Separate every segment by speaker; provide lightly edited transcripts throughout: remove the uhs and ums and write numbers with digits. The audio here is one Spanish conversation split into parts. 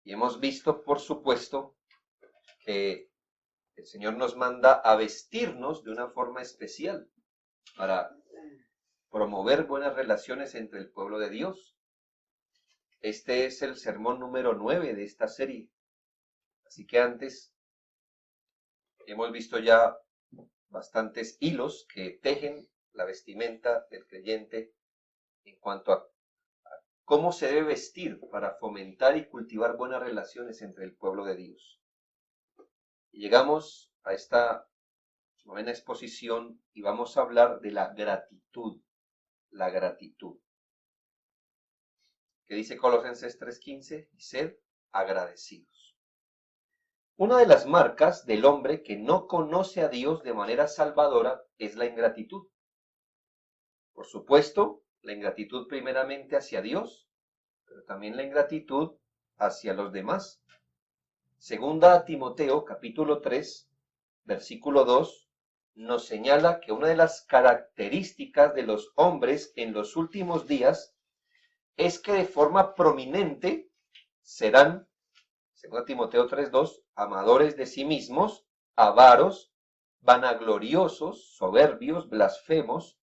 Speaker 1: Y hemos visto, por supuesto, que el Señor nos manda a vestirnos de una forma especial para promover buenas relaciones entre el pueblo de Dios. Este es el sermón número 9 de esta serie. Así que antes hemos visto ya bastantes hilos que tejen la vestimenta del creyente en cuanto a cómo se debe vestir para fomentar y cultivar buenas relaciones entre el pueblo de Dios. Y llegamos a esta novena exposición y vamos a hablar de la gratitud. La gratitud. Que dice Colosenses 3:15, y sed agradecidos. Una de las marcas del hombre que no conoce a Dios de manera salvadora es la ingratitud. Por supuesto, la ingratitud primeramente hacia Dios, pero también la ingratitud hacia los demás. Segunda a Timoteo, capítulo 3, versículo 2, nos señala que una de las características de los hombres en los últimos días es que de forma prominente serán, según Timoteo 3:2, amadores de sí mismos, avaros, vanagloriosos, soberbios, blasfemos,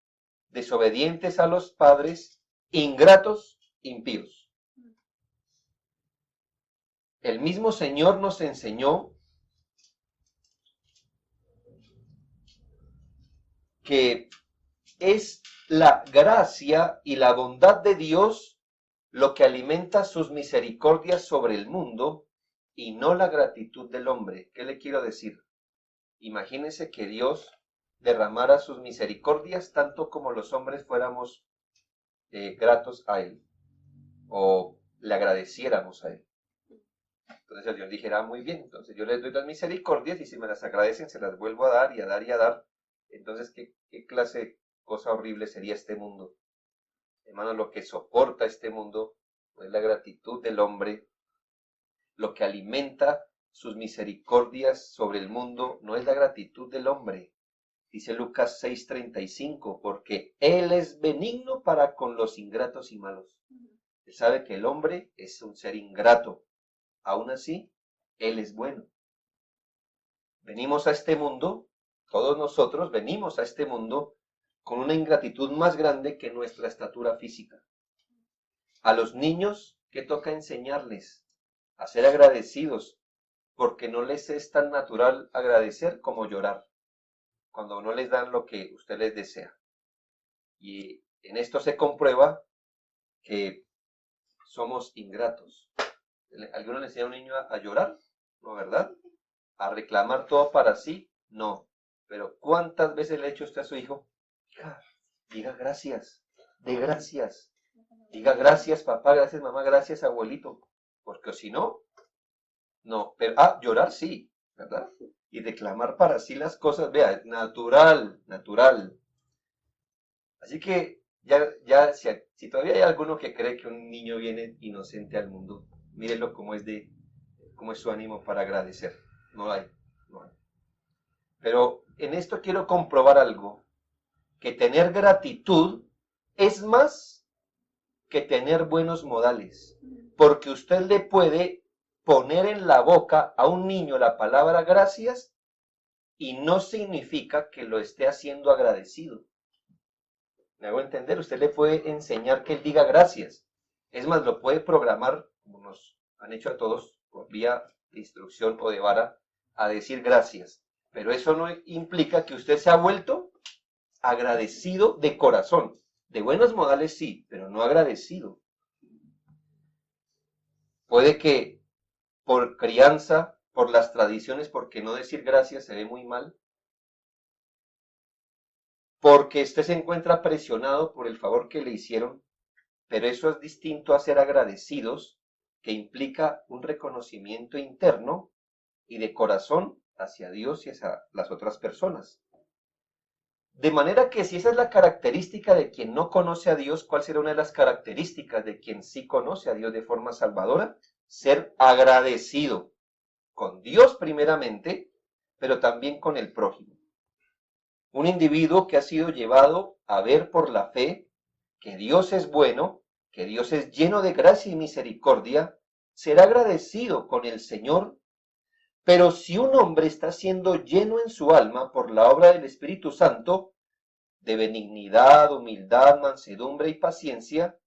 Speaker 1: desobedientes a los padres, ingratos, impíos. El mismo Señor nos enseñó que es la gracia y la bondad de Dios lo que alimenta sus misericordias sobre el mundo y no la gratitud del hombre. ¿Qué le quiero decir? Imagínese que Dios derramara sus misericordias tanto como los hombres fuéramos gratos a Él o le agradeciéramos a Él. Entonces el Dios dijera, muy bien, entonces yo les doy las misericordias y si me las agradecen se las vuelvo a dar y a dar y a dar. Entonces, ¿qué clase de cosa horrible sería este mundo? Hermano, lo que soporta este mundo no es la gratitud del hombre. Lo que alimenta sus misericordias sobre el mundo no es la gratitud del hombre. Dice Lucas 6:35, porque Él es benigno para con los ingratos y malos. Él sabe que el hombre es un ser ingrato. Aún así, Él es bueno. Venimos a este mundo, todos nosotros venimos a este mundo con una ingratitud más grande que nuestra estatura física. A los niños, ¿qué toca enseñarles? A ser agradecidos, porque no les es tan natural agradecer como llorar, cuando no les dan lo que usted les desea. Y en esto se comprueba que somos ingratos. ¿Alguno le enseña a un niño a llorar? ¿No, verdad? ¿A reclamar todo para sí? No. Pero ¿cuántas veces le ha hecho usted a su hijo? Diga gracias, de gracias. Diga gracias papá, gracias mamá, gracias abuelito. Porque si no, no. Pero, llorar sí, ¿verdad? Y reclamar para sí las cosas, vea, natural, natural. Así que ya si todavía hay alguno que cree que un niño viene inocente al mundo, mírenlo cómo es su ánimo para agradecer. No hay. Pero en esto quiero comprobar algo, que tener gratitud es más que tener buenos modales, porque usted le puede poner en la boca a un niño la palabra gracias y no significa que lo esté haciendo agradecido. ¿Me hago entender? Usted le puede enseñar que él diga gracias. Es más, lo puede programar, como nos han hecho a todos, por vía de instrucción o de vara, a decir gracias. Pero eso no implica que usted se ha vuelto agradecido de corazón. De buenos modales sí, pero no agradecido. Puede que por crianza, por las tradiciones, porque no decir gracias se ve muy mal, porque usted se encuentra presionado por el favor que le hicieron, pero eso es distinto a ser agradecidos, que implica un reconocimiento interno y de corazón hacia Dios y hacia las otras personas. De manera que si esa es la característica de quien no conoce a Dios, ¿cuál será una de las características de quien sí conoce a Dios de forma salvadora? Ser agradecido con Dios primeramente, pero también con el prójimo. Un individuo que ha sido llevado a ver por la fe que Dios es bueno, que Dios es lleno de gracia y misericordia, será agradecido con el Señor. Pero si un hombre está siendo lleno en su alma por la obra del Espíritu Santo, de benignidad, humildad, mansedumbre y paciencia,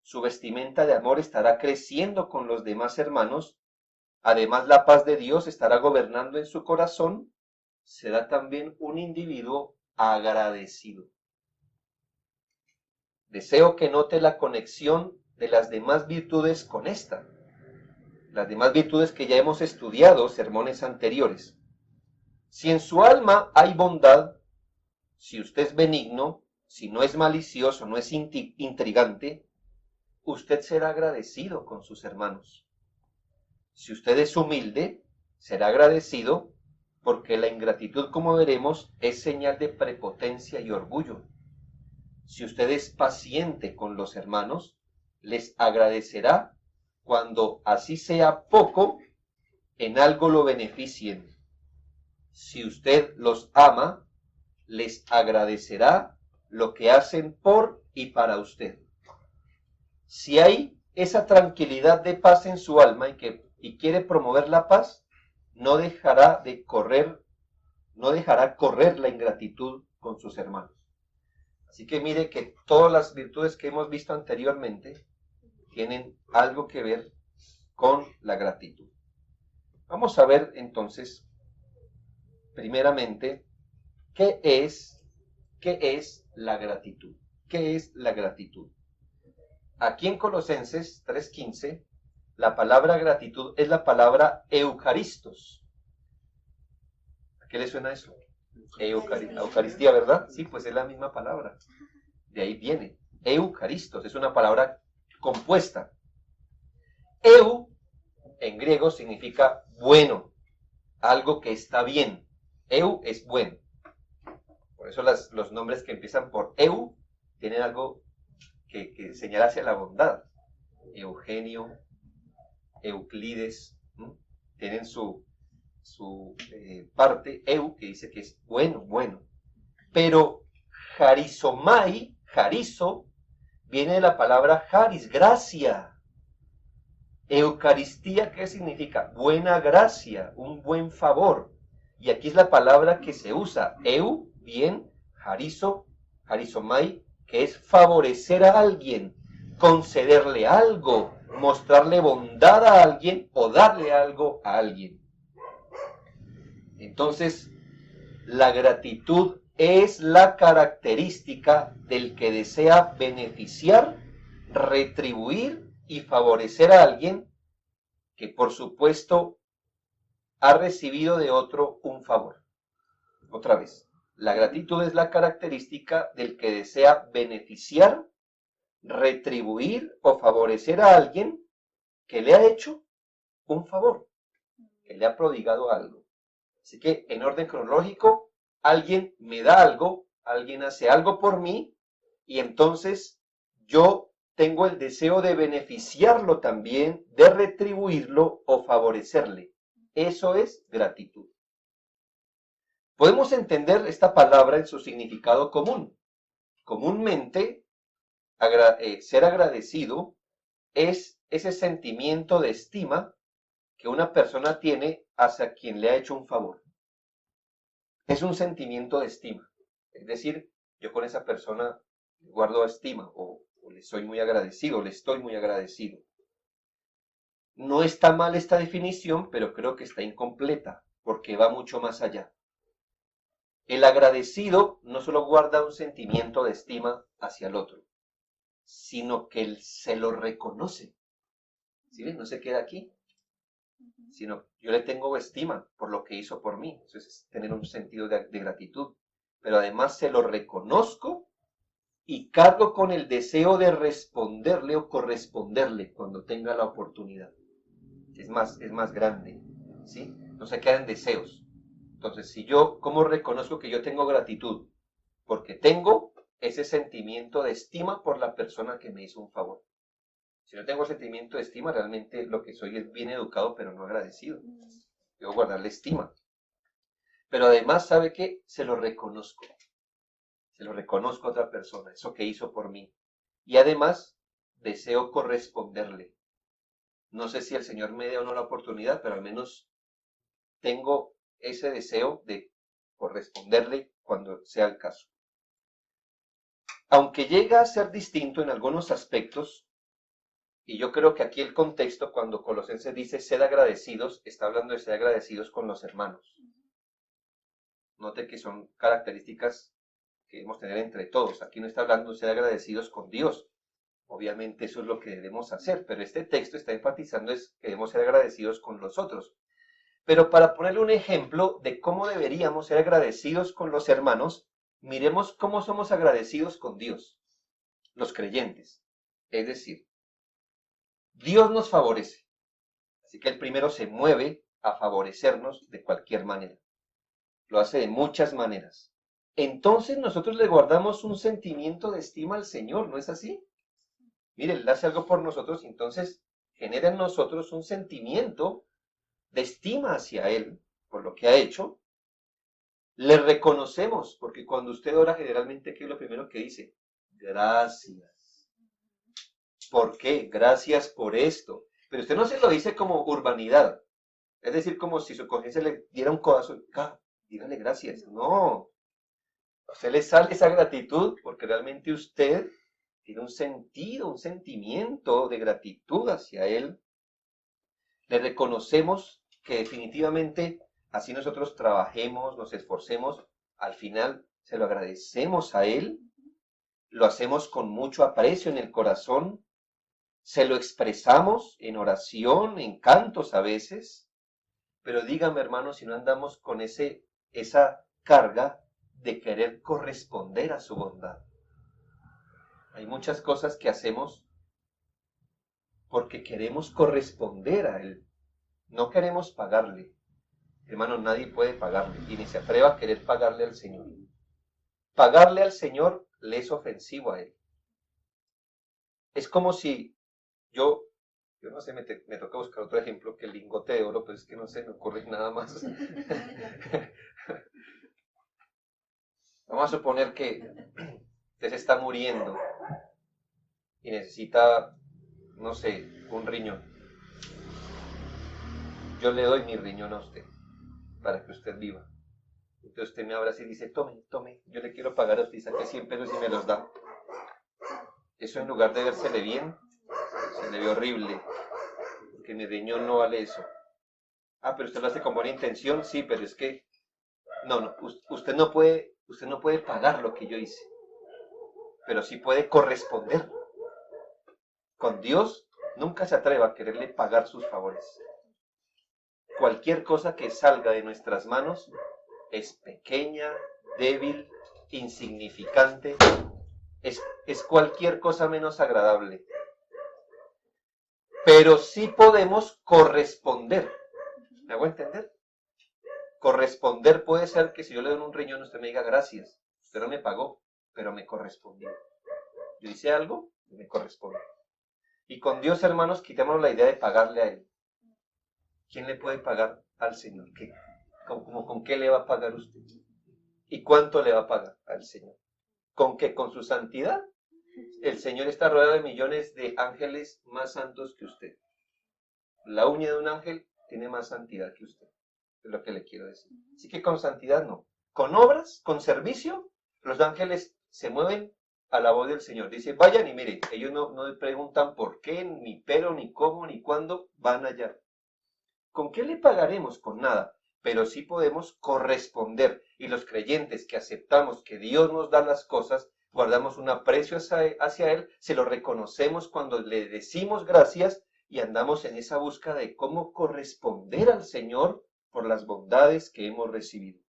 Speaker 1: su vestimenta de amor estará creciendo con los demás hermanos. Además, la paz de Dios estará gobernando en su corazón. Será también un individuo agradecido. Deseo que note la conexión de las demás virtudes con esta. Las demás virtudes que ya hemos estudiado, sermones anteriores. Si en su alma hay bondad, si usted es benigno, si no es malicioso, no es intrigante, usted será agradecido con sus hermanos. Si usted es humilde, será agradecido porque la ingratitud, como veremos, es señal de prepotencia y orgullo. Si usted es paciente con los hermanos, les agradecerá cuando así sea poco, en algo lo beneficien. Si usted los ama, les agradecerá lo que hacen por y para usted. Si hay esa tranquilidad de paz en su alma y quiere promover la paz, no dejará correr la ingratitud con sus hermanos. Así que mire que todas las virtudes que hemos visto anteriormente tienen algo que ver con la gratitud. Vamos a ver entonces, primeramente, ¿qué es la gratitud? ¿Qué es la gratitud? Aquí en Colosenses 3:15, la palabra gratitud es la palabra eucaristos. ¿A qué le suena eso? Eucaristía, ¿verdad? Sí, pues es la misma palabra. De ahí viene. Eucaristos es una palabra compuesta. Eu, en griego, significa bueno, algo que está bien. Eu es bueno. Por eso los nombres que empiezan por eu tienen algo que señala hacia la bondad. Eugenio, Euclides, tienen su parte, eu, que dice que es bueno. Pero charizomai, charizo, viene de la palabra charis, gracia. Eucaristía, ¿qué significa? Buena gracia, un buen favor. Y aquí es la palabra que se usa, eu, bien, charizo, charizomai, que es favorecer a alguien, concederle algo, mostrarle bondad a alguien o darle algo a alguien. Entonces, la gratitud es la característica del que desea beneficiar, retribuir y favorecer a alguien que, por supuesto, ha recibido de otro un favor. Otra vez, la gratitud es la característica del que desea beneficiar, retribuir o favorecer a alguien que le ha hecho un favor, que le ha prodigado algo. Así que en orden cronológico, alguien me da algo, alguien hace algo por mí y entonces yo tengo el deseo de beneficiarlo también, de retribuirlo o favorecerle. Eso es gratitud. Podemos entender esta palabra en su significado común. Comúnmente, ser agradecido es ese sentimiento de estima que una persona tiene hacia quien le ha hecho un favor. Es un sentimiento de estima. Es decir, yo con esa persona guardo estima o le soy muy agradecido, le estoy muy agradecido. No está mal esta definición, pero creo que está incompleta porque va mucho más allá. El agradecido no solo guarda un sentimiento de estima hacia el otro, sino que él se lo reconoce. ¿Sí ven? No se queda aquí, sino yo le tengo estima por lo que hizo por mí. Eso es tener un sentido de gratitud. Pero además se lo reconozco y cargo con el deseo de responderle o corresponderle cuando tenga la oportunidad. Es más grande, ¿sí? No se quedan deseos. Entonces, si yo, ¿cómo reconozco que yo tengo gratitud? Porque tengo ese sentimiento de estima por la persona que me hizo un favor. Si no tengo sentimiento de estima, realmente lo que soy es bien educado, pero no agradecido. Debo guardarle estima. Pero además, ¿sabe qué? Se lo reconozco. Se lo reconozco a otra persona, eso que hizo por mí. Y además, deseo corresponderle. No sé si el Señor me dé o no la oportunidad, pero al menos tengo ese deseo de corresponderle cuando sea el caso. Aunque llega a ser distinto en algunos aspectos, y yo creo que aquí el contexto, cuando Colosenses dice sed agradecidos, está hablando de ser agradecidos con los hermanos. Note que son características que debemos tener entre todos. Aquí no está hablando de ser agradecidos con Dios. Obviamente eso es lo que debemos hacer, pero este texto está enfatizando es que debemos ser agradecidos con los otros. Pero para ponerle un ejemplo de cómo deberíamos ser agradecidos con los hermanos, miremos cómo somos agradecidos con Dios, los creyentes. Es decir, Dios nos favorece, así que Él primero se mueve a favorecernos de cualquier manera. Lo hace de muchas maneras. Entonces nosotros le guardamos un sentimiento de estima al Señor, ¿no es así? Mire, Él hace algo por nosotros y entonces genera en nosotros un sentimiento de estima hacia Él por lo que ha hecho. Le reconocemos, porque cuando usted ora generalmente, ¿qué es lo primero que dice? Gracias. ¿Por qué? Gracias por esto. Pero usted no se lo dice como urbanidad. Es decir, como si su conciencia le diera un codazo. Dígale gracias. No. A usted le sale esa gratitud porque realmente usted tiene un sentido, un sentimiento de gratitud hacia Él. Le reconocemos que definitivamente así nosotros trabajemos, nos esforcemos, al final se lo agradecemos a Él, lo hacemos con mucho aprecio en el corazón, se lo expresamos en oración, en cantos a veces, pero dígame hermano si no andamos con esa carga de querer corresponder a su bondad. Hay muchas cosas que hacemos porque queremos corresponder a Él, no queremos pagarle. Hermano, nadie puede pagarle y ni se atreva a querer pagarle al Señor. Pagarle al Señor le es ofensivo a Él. Es como si yo no sé, me toca buscar otro ejemplo que el lingote de oro, pero es que no sé, me ocurre nada más. Vamos a suponer que usted se está muriendo y necesita, no sé, un riñón. Yo le doy mi riñón a usted para que usted viva. Entonces usted me abraza y dice, tome, yo le quiero pagar a usted, saque 100 pesos y me los da. Eso en lugar de vérsele bien, se le ve horrible, porque mi riñón no vale eso. Pero usted lo hace con buena intención, sí, pero es que, no, usted no puede pagar lo que yo hice, pero sí puede corresponder. Con Dios nunca se atreva a quererle pagar sus favores. Cualquier cosa que salga de nuestras manos es pequeña, débil, insignificante, es cualquier cosa menos agradable. Pero sí podemos corresponder. ¿Me hago entender? Corresponder puede ser que si yo le doy un riñón, usted me diga gracias. Usted no me pagó, pero me correspondió. Yo hice algo y me corresponde. Y con Dios, hermanos, quitemos la idea de pagarle a Él. ¿Quién le puede pagar al Señor? ¿Con qué le va a pagar usted? ¿Y cuánto le va a pagar al Señor? ¿Con qué? ¿Con su santidad? El Señor está rodeado de millones de ángeles más santos que usted. La uña de un ángel tiene más santidad que usted. Es lo que le quiero decir. Así que con santidad no. Con obras, con servicio, los ángeles se mueven a la voz del Señor. Dice, vayan y miren, ellos no preguntan por qué, ni pero, ni cómo, ni cuándo, van allá. ¿Con qué le pagaremos? Con nada. Pero sí podemos corresponder. Y los creyentes que aceptamos que Dios nos da las cosas, guardamos un aprecio hacia Él, se lo reconocemos cuando le decimos gracias y andamos en esa búsqueda de cómo corresponder al Señor por las bondades que hemos recibido.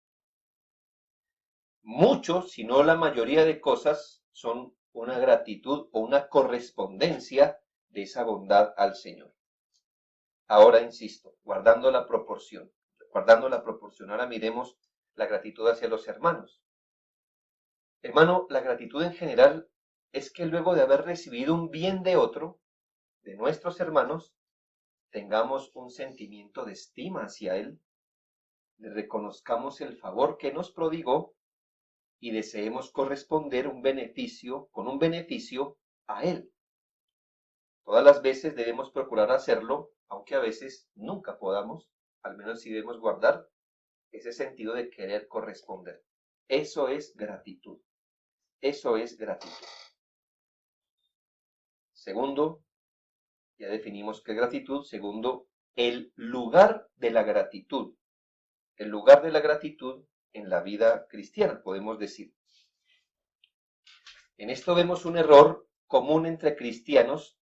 Speaker 1: Muchos, si no la mayoría de cosas, son una gratitud o una correspondencia de esa bondad al Señor. Ahora insisto, guardando la proporción. Ahora miremos la gratitud hacia los hermanos. Hermano, la gratitud en general es que luego de haber recibido un bien de otro, de nuestros hermanos, tengamos un sentimiento de estima hacia él, le reconozcamos el favor que nos prodigó y deseemos corresponder con un beneficio a él. Todas las veces debemos procurar hacerlo, aunque a veces nunca podamos, al menos si debemos guardar ese sentido de querer corresponder. Eso es gratitud. Eso es gratitud. Segundo, ya definimos qué es gratitud. Segundo, el lugar de la gratitud. El lugar de la gratitud en la vida cristiana, podemos decir. En esto vemos un error común entre cristianos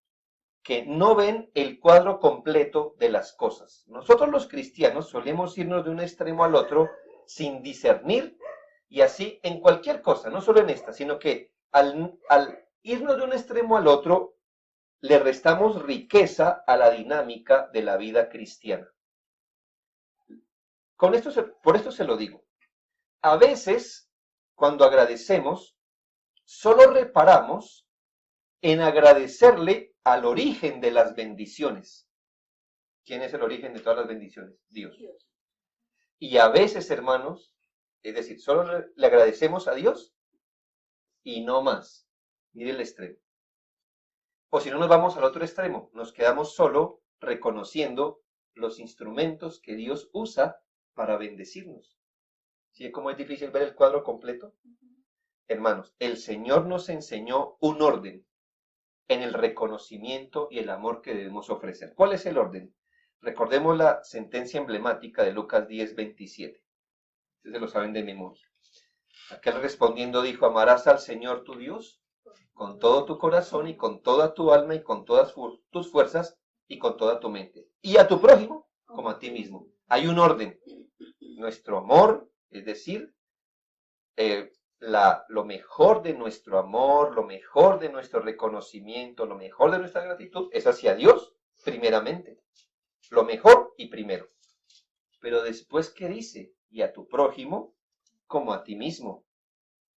Speaker 1: que no ven el cuadro completo de las cosas. Nosotros los cristianos solemos irnos de un extremo al otro sin discernir, y así en cualquier cosa, no solo en esta, sino que al irnos de un extremo al otro, le restamos riqueza a la dinámica de la vida cristiana. Por esto se lo digo. A veces, cuando agradecemos, solo reparamos en agradecerle al origen de las bendiciones. ¿Quién es el origen de todas las bendiciones? Dios. Y a veces, hermanos, es decir, solo le agradecemos a Dios y no más. Mire el extremo. O si no, nos vamos al otro extremo, nos quedamos solo reconociendo los instrumentos que Dios usa para bendecirnos. ¿Sí? ¿Cómo es difícil ver el cuadro completo? Hermanos, el Señor nos enseñó un orden en el reconocimiento y el amor que debemos ofrecer. ¿Cuál es el orden? Recordemos la sentencia emblemática de Lucas 10:27. Ustedes lo saben de memoria. Aquel respondiendo dijo: amarás al Señor tu Dios con todo tu corazón y con toda tu alma y con todas tus fuerzas y con toda tu mente. Y a tu prójimo como a ti mismo. Hay un orden. Nuestro amor, es decir, lo mejor de nuestro amor, lo mejor de nuestro reconocimiento, lo mejor de nuestra gratitud es hacia Dios, primeramente. Lo mejor y primero. Pero después, ¿qué dice? Y a tu prójimo como a ti mismo.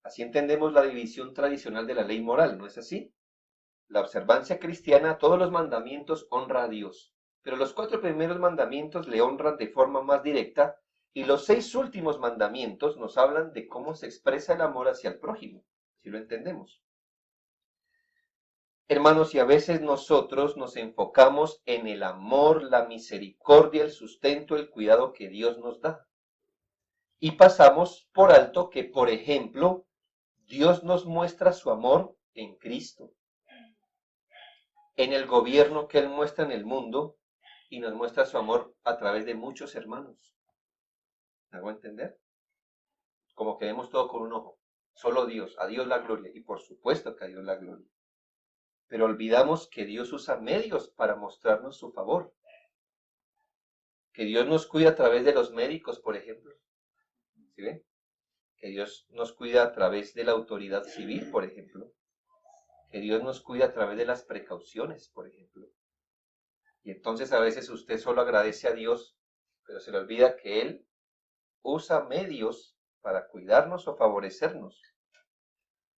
Speaker 1: Así entendemos la división tradicional de la ley moral, ¿no es así? La observancia cristiana, todos los mandamientos honra a Dios, pero los 4 primeros mandamientos le honran de forma más directa, y los 6 últimos mandamientos nos hablan de cómo se expresa el amor hacia el prójimo, si lo entendemos. Hermanos, y a veces nosotros nos enfocamos en el amor, la misericordia, el sustento, el cuidado que Dios nos da. Y pasamos por alto que, por ejemplo, Dios nos muestra su amor en Cristo, en el gobierno que Él muestra en el mundo, y nos muestra su amor a través de muchos hermanos. ¿Me hago entender? Como que vemos todo con un ojo. Solo Dios, a Dios la gloria, y por supuesto que a Dios la gloria. Pero olvidamos que Dios usa medios para mostrarnos su favor. Que Dios nos cuida a través de los médicos, por ejemplo. ¿Sí ven? Que Dios nos cuida a través de la autoridad civil, por ejemplo. Que Dios nos cuida a través de las precauciones, por ejemplo. Y entonces a veces usted solo agradece a Dios, pero se le olvida que Él usa medios para cuidarnos o favorecernos.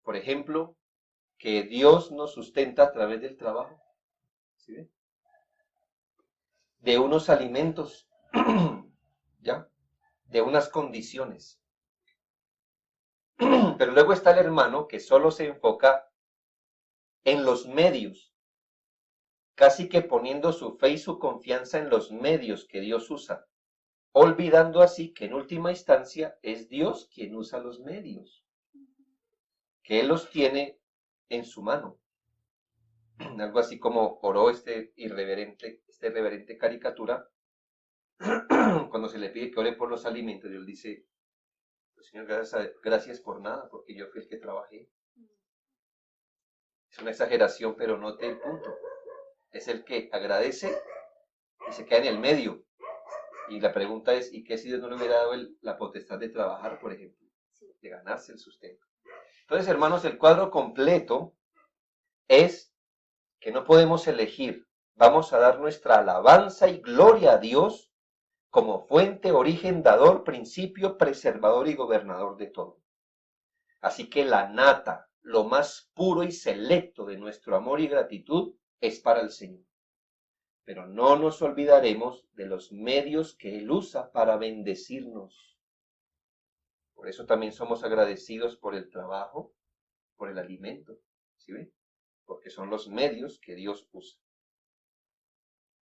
Speaker 1: Por ejemplo, que Dios nos sustenta a través del trabajo. ¿Sí ven? De unos alimentos, ¿ya? De unas condiciones. Pero luego está el hermano que solo se enfoca en los medios, casi que poniendo su fe y su confianza en los medios que Dios usa, olvidando así que en última instancia es Dios quien usa los medios, que Él los tiene en su mano. Algo así como oró este irreverente caricatura, cuando se le pide que ore por los alimentos, y Él dice: pues, Señor, gracias por nada, porque yo fui el que trabajé. Es una exageración, pero note el punto. Es el que agradece y se queda en el medio. Y la pregunta es: ¿y qué si Dios no le hubiera dado la potestad de trabajar, por ejemplo? De ganarse el sustento. Entonces, hermanos, el cuadro completo es que no podemos elegir. Vamos a dar nuestra alabanza y gloria a Dios como fuente, origen, dador, principio, preservador y gobernador de todo. Así que la nata, lo más puro y selecto de nuestro amor y gratitud es para el Señor. Pero no nos olvidaremos de los medios que Él usa para bendecirnos. Por eso también somos agradecidos por el trabajo, por el alimento, ¿sí ven? Porque son los medios que Dios usa.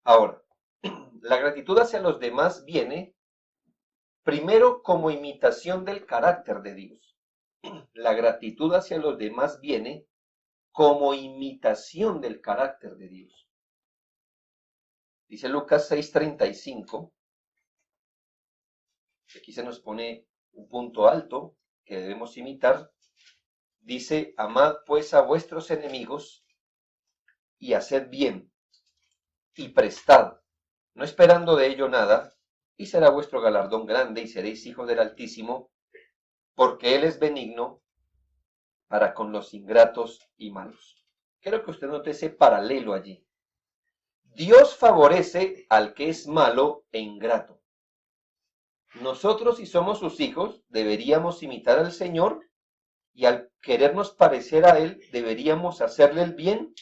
Speaker 1: Ahora, la gratitud hacia los demás viene primero como imitación del carácter de Dios. La gratitud hacia los demás viene como imitación del carácter de Dios. Dice Lucas 6:35, aquí se nos pone un punto alto que debemos imitar. Dice, amad pues a vuestros enemigos y haced bien y prestad, no esperando de ello nada, y será vuestro galardón grande y seréis hijos del Altísimo, porque Él es benigno para con los ingratos y malos. Quiero que usted note ese paralelo allí. Dios favorece al que es malo e ingrato. Nosotros, si somos sus hijos, deberíamos imitar al Señor y al querernos parecer a Él, deberíamos hacerle el bien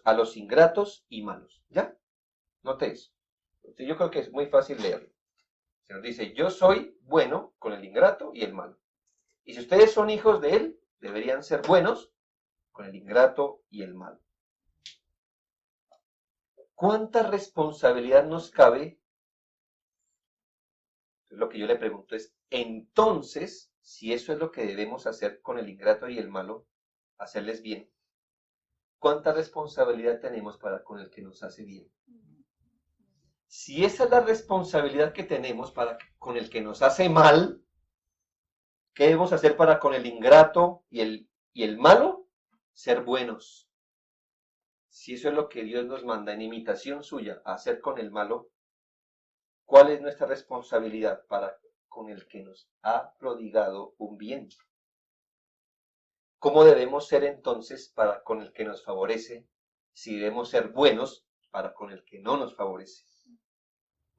Speaker 1: a los ingratos y malos. ¿Ya? Note eso. Yo creo que es muy fácil leerlo. Se nos dice, yo soy bueno con el ingrato y el malo. Y si ustedes son hijos de Él, deberían ser buenos con el ingrato y el malo. ¿Cuánta responsabilidad nos cabe? Lo que yo le pregunto es, entonces, si eso es lo que debemos hacer con el ingrato y el malo, hacerles bien, ¿cuánta responsabilidad tenemos para con el que nos hace bien? Si esa es la responsabilidad que tenemos con el que nos hace mal, ¿qué debemos hacer para con el ingrato y el malo? Ser buenos. Si eso es lo que Dios nos manda en imitación suya a hacer con el malo, ¿cuál es nuestra responsabilidad para con el que nos ha prodigado un bien? ¿Cómo debemos ser entonces para con el que nos favorece, si debemos ser buenos para con el que no nos favorece?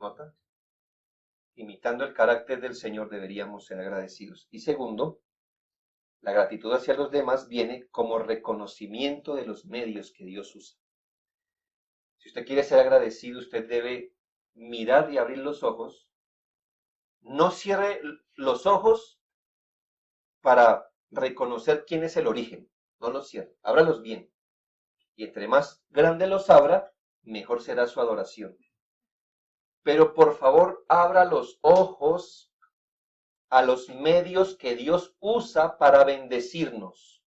Speaker 1: ¿Nota? Imitando el carácter del Señor deberíamos ser agradecidos. Y segundo, la gratitud hacia los demás viene como reconocimiento de los medios que Dios usa. Si usted quiere ser agradecido, usted debe mirar y abrir los ojos. No cierre los ojos para reconocer quién es el origen. No los cierre, ábralos bien. Y entre más grande los abra, mejor será su adoración. Pero por favor, abra los ojos a los medios que Dios usa para bendecirnos.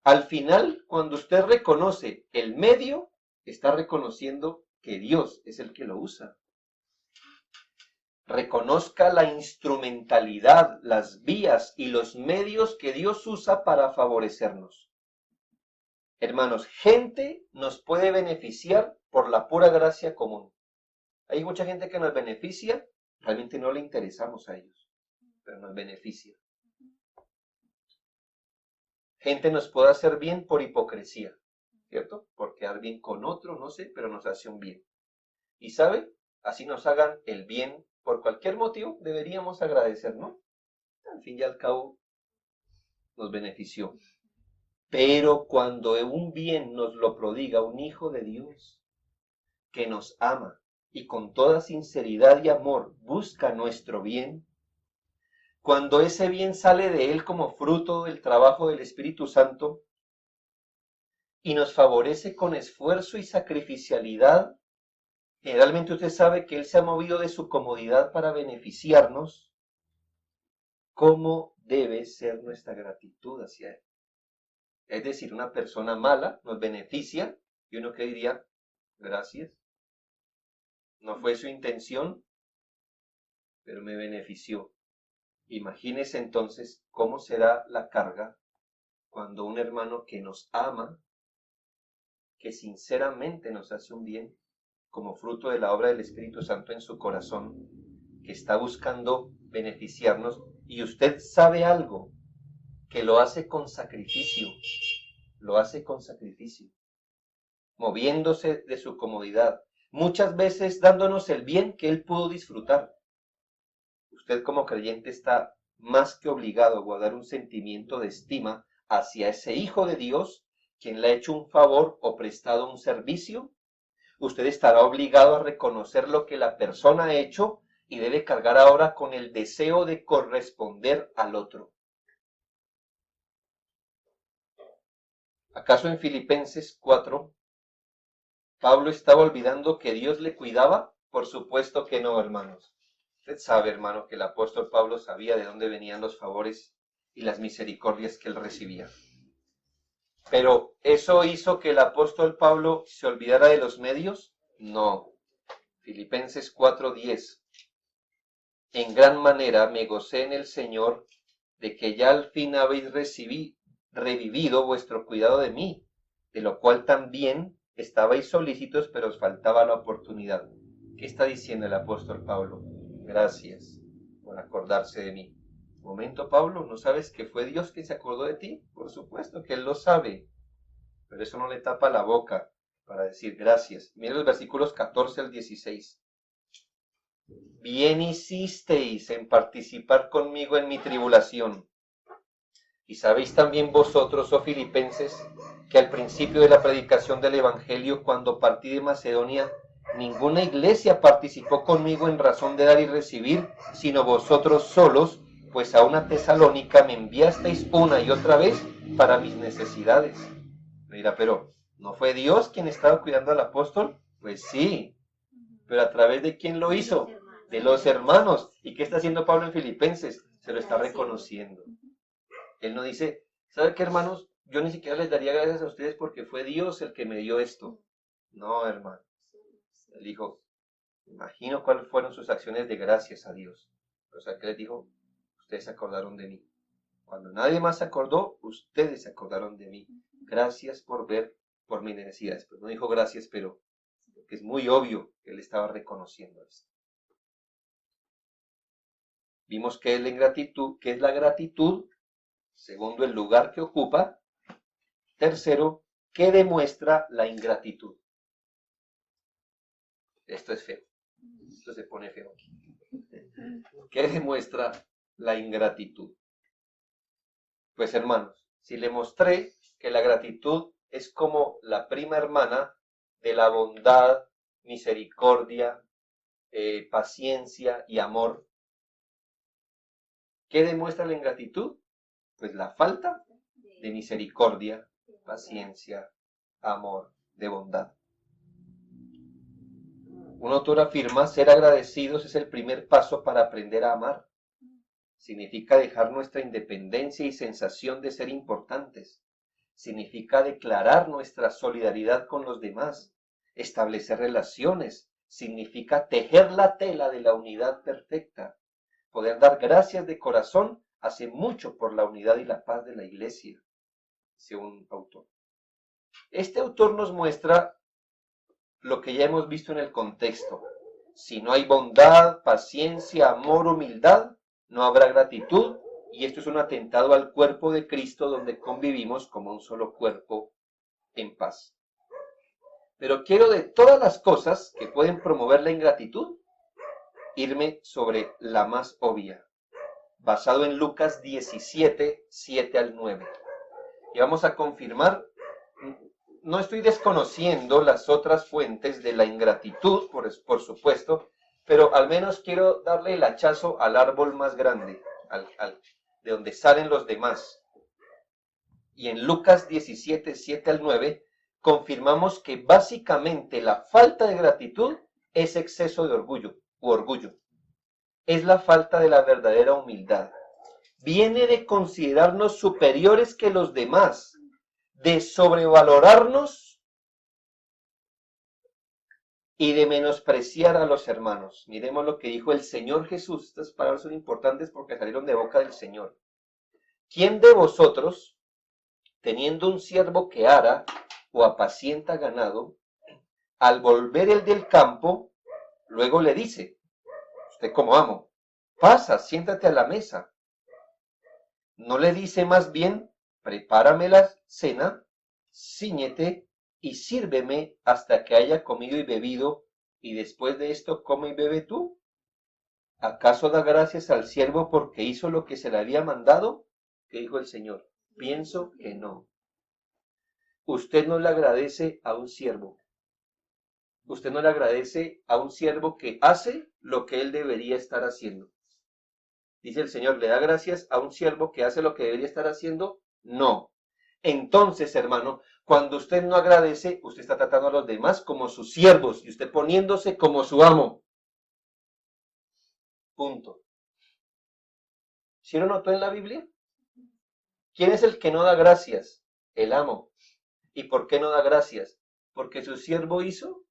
Speaker 1: Al final, cuando usted reconoce el medio, está reconociendo que Dios es el que lo usa. Reconozca la instrumentalidad, las vías y los medios que Dios usa para favorecernos. Hermanos, gente nos puede beneficiar por la pura gracia común. Hay mucha gente que nos beneficia, realmente no le interesamos a ellos, pero nos beneficia. Gente nos puede hacer bien por hipocresía, ¿cierto? Por quedar bien con otro, no sé, pero nos hace un bien. Y ¿sabe? Así nos hagan el bien por cualquier motivo, deberíamos agradecer, ¿no? Al fin y al cabo, nos benefició. Pero cuando un bien nos lo prodiga un hijo de Dios, que nos ama y con toda sinceridad y amor busca nuestro bien, cuando ese bien sale de él como fruto del trabajo del Espíritu Santo y nos favorece con esfuerzo y sacrificialidad, generalmente usted sabe que él se ha movido de su comodidad para beneficiarnos. ¿Cómo debe ser nuestra gratitud hacia él? Es decir, una persona mala nos beneficia y uno que diría, gracias, no fue su intención, pero me benefició. Imagínese entonces cómo será la carga cuando un hermano que nos ama, que sinceramente nos hace un bien, como fruto de la obra del Espíritu Santo en su corazón, que está buscando beneficiarnos, y usted sabe algo, que lo hace con sacrificio, moviéndose de su comodidad, muchas veces dándonos el bien que él pudo disfrutar. Usted como creyente está más que obligado a guardar un sentimiento de estima hacia ese Hijo de Dios, quien le ha hecho un favor o prestado un servicio. Usted estará obligado a reconocer lo que la persona ha hecho y debe cargar ahora con el deseo de corresponder al otro. ¿Acaso en Filipenses 4, ¿Pablo estaba olvidando que Dios le cuidaba? Por supuesto que no, hermanos. Usted sabe, hermano, que el apóstol Pablo sabía de dónde venían los favores y las misericordias que él recibía. Pero, ¿eso hizo que el apóstol Pablo se olvidara de los medios? No. Filipenses 4:10. En gran manera me gocé en el Señor de que ya al fin habéis revivido vuestro cuidado de mí, de lo cual también estabais solícitos, pero os faltaba la oportunidad. ¿Qué está diciendo el apóstol Pablo? Gracias por acordarse de mí. Momento, Pablo, ¿no sabes que fue Dios quien se acordó de ti? Por supuesto que Él lo sabe, pero eso no le tapa la boca para decir gracias. Miren los versículos 14 al 16. Bien hicisteis en participar conmigo en mi tribulación. Y sabéis también vosotros, oh filipenses, que al principio de la predicación del Evangelio, cuando partí de Macedonia, ninguna iglesia participó conmigo en razón de dar y recibir, sino vosotros solos, pues a una Tesalónica me enviasteis una y otra vez para mis necesidades. Me dirá, pero ¿no fue Dios quien estaba cuidando al apóstol? Pues sí, pero ¿a través de quién lo hizo? De los hermanos. ¿Y qué está haciendo Pablo en Filipenses? Se lo está reconociendo. Él no dice, ¿sabe qué, hermanos? Yo ni siquiera les daría gracias a ustedes porque fue Dios el que me dio esto. No, hermano. Él dijo, imagino cuáles fueron sus acciones de gracias a Dios. O sea, que les dijo, ustedes se acordaron de mí. Cuando nadie más se acordó, ustedes se acordaron de mí. Gracias por ver por mis necesidades. Pues no dijo gracias, pero que es muy obvio que él estaba reconociendo esto. Vimos que es la ingratitud, que es la gratitud. Segundo, el lugar que ocupa. Tercero, ¿qué demuestra la ingratitud? Esto es feo. Esto se pone feo aquí. ¿Qué demuestra la ingratitud? Pues hermanos, si le mostré que la gratitud es como la prima hermana de la bondad, misericordia, paciencia y amor, ¿qué demuestra la ingratitud? Pues la falta de misericordia, paciencia, amor, de bondad. Un autor afirma, ser agradecidos es el primer paso para aprender a amar. Significa dejar nuestra independencia y sensación de ser importantes. Significa declarar nuestra solidaridad con los demás, establecer relaciones. Significa tejer la tela de la unidad perfecta. Poder dar gracias de corazón hace mucho por la unidad y la paz de la iglesia, dice un autor. Este autor nos muestra lo que ya hemos visto en el contexto. Si no hay bondad, paciencia, amor, humildad, no habrá gratitud, y esto es un atentado al cuerpo de Cristo donde convivimos como un solo cuerpo en paz. Pero quiero, de todas las cosas que pueden promover la ingratitud, irme sobre la más obvia, basado en Lucas 17, 7 al 9. Y vamos a confirmar. No estoy desconociendo las otras fuentes de la ingratitud, por supuesto, pero al menos quiero darle el hachazo al árbol más grande, de donde salen los demás. Y en Lucas 17, 7 al 9, confirmamos que básicamente la falta de gratitud es exceso de orgullo, u orgullo. Es la falta de la verdadera humildad. Viene de considerarnos superiores que los demás, de sobrevalorarnos y de menospreciar a los hermanos. Miremos lo que dijo el Señor Jesús. Estas palabras son importantes porque salieron de boca del Señor. ¿Quién de vosotros, teniendo un siervo que ara o apacienta ganado, al volver el del campo, luego le dice, usted como amo, pasa, siéntate a la mesa? ¿No le dice más bien, prepárame la cena, cíñete y sírveme hasta que haya comido y bebido, y después de esto come y bebe tú? ¿Acaso da gracias al siervo porque hizo lo que se le había mandado? ¿Qué dijo el Señor? Pienso que no. Usted no le agradece a un siervo. Usted no le agradece a un siervo que hace lo que él debería estar haciendo. Dice el Señor, ¿le da gracias a un siervo que hace lo que debería estar haciendo? No. Entonces, hermano, Cuando usted no agradece, usted está tratando a los demás como sus siervos y usted poniéndose como su amo. Punto. ¿Sí lo notó en la Biblia? ¿Quién es el que no da gracias? El amo. ¿Y por qué no da gracias? Porque su siervo hizo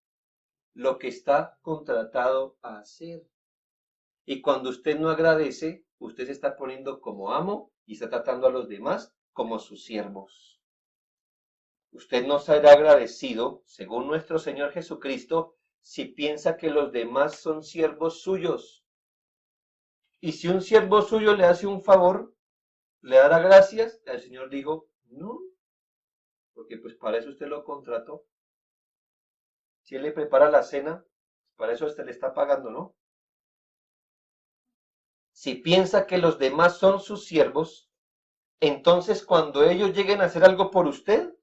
Speaker 1: lo que está contratado a hacer. Y cuando usted no agradece, usted se está poniendo como amo y está tratando a los demás como sus siervos. Usted no será agradecido, según nuestro Señor Jesucristo, si piensa que los demás son siervos suyos. Y si un siervo suyo le hace un favor, le dará gracias. El Señor dijo, no, porque pues para eso usted lo contrató. Si Él le prepara la cena, para eso usted le está pagando, ¿no? Si piensa que los demás son sus siervos, entonces cuando ellos lleguen a hacer algo por usted,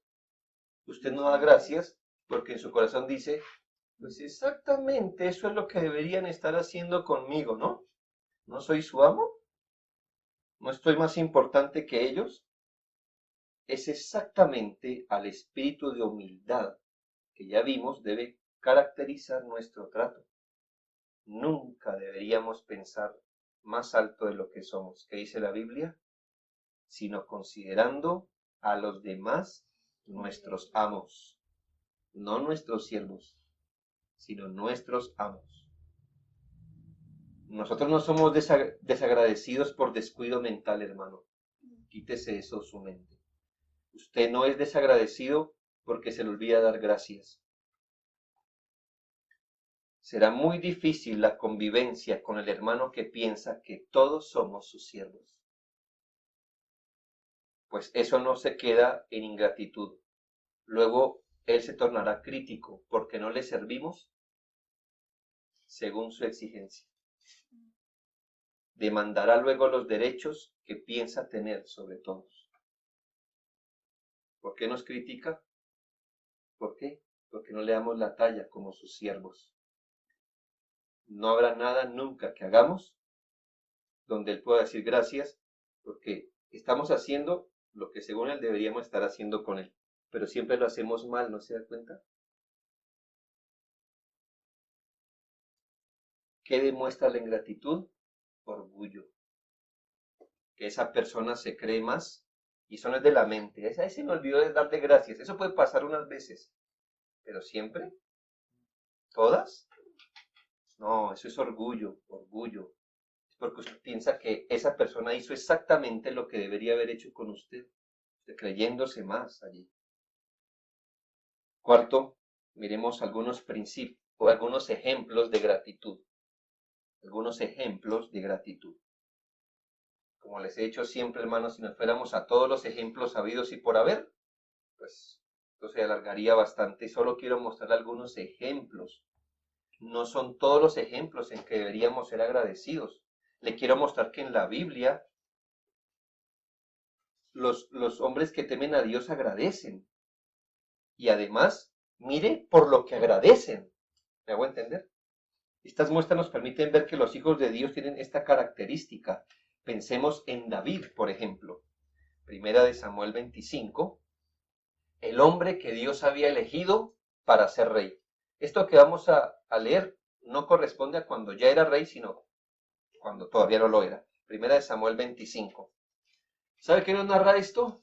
Speaker 1: usted no da gracias, porque en su corazón dice, pues exactamente eso es lo que deberían estar haciendo conmigo, ¿no? ¿No soy su amo? ¿No estoy más importante que ellos? Es exactamente al espíritu de humildad que ya vimos debe caracterizar nuestro trato. Nunca deberíamos pensar más alto de lo que somos. ¿Qué dice la Biblia? Sino considerando a los demás nuestros amos, no nuestros siervos, sino nuestros amos. Nosotros no somos desagradecidos por descuido mental, hermano. Quítese eso de su mente. Usted no es desagradecido porque se le olvida dar gracias. Será muy difícil la convivencia con el hermano que piensa que todos somos sus siervos. Pues eso no se queda en ingratitud. Luego él se tornará crítico porque no le servimos según su exigencia. Demandará luego los derechos que piensa tener sobre todos. ¿Por qué nos critica? ¿Por qué? Porque no le damos la talla como sus siervos. No habrá nada nunca que hagamos donde él pueda decir gracias, porque estamos haciendo lo que según él deberíamos estar haciendo con él, pero siempre lo hacemos mal, ¿no se da cuenta? ¿Qué demuestra la ingratitud? Orgullo. Que esa persona se cree más, y eso no es de la mente, esa se me olvidó de darle gracias, eso puede pasar unas veces, pero siempre, todas, no, eso es orgullo, orgullo. Es porque usted piensa que esa persona hizo exactamente lo que debería haber hecho con usted creyéndose más allí. Cuarto, miremos algunos principios o algunos ejemplos de gratitud. Algunos ejemplos de gratitud. Como les he dicho siempre, hermanos, si nos fuéramos a todos los ejemplos habidos y por haber, pues esto se alargaría bastante y solo quiero mostrar algunos ejemplos. No son todos los ejemplos en que deberíamos ser agradecidos. Le quiero mostrar que en la Biblia los hombres que temen a Dios agradecen. Y además, mire por lo que agradecen. ¿Me hago entender? Estas muestras nos permiten ver que los hijos de Dios tienen esta característica. Pensemos en David, por ejemplo. Primera de Samuel 25. El hombre que Dios había elegido para ser rey. Esto que vamos a leer no corresponde a cuando ya era rey, sino cuando todavía no lo era. Primera de Samuel 25. ¿Sabe qué nos narra esto?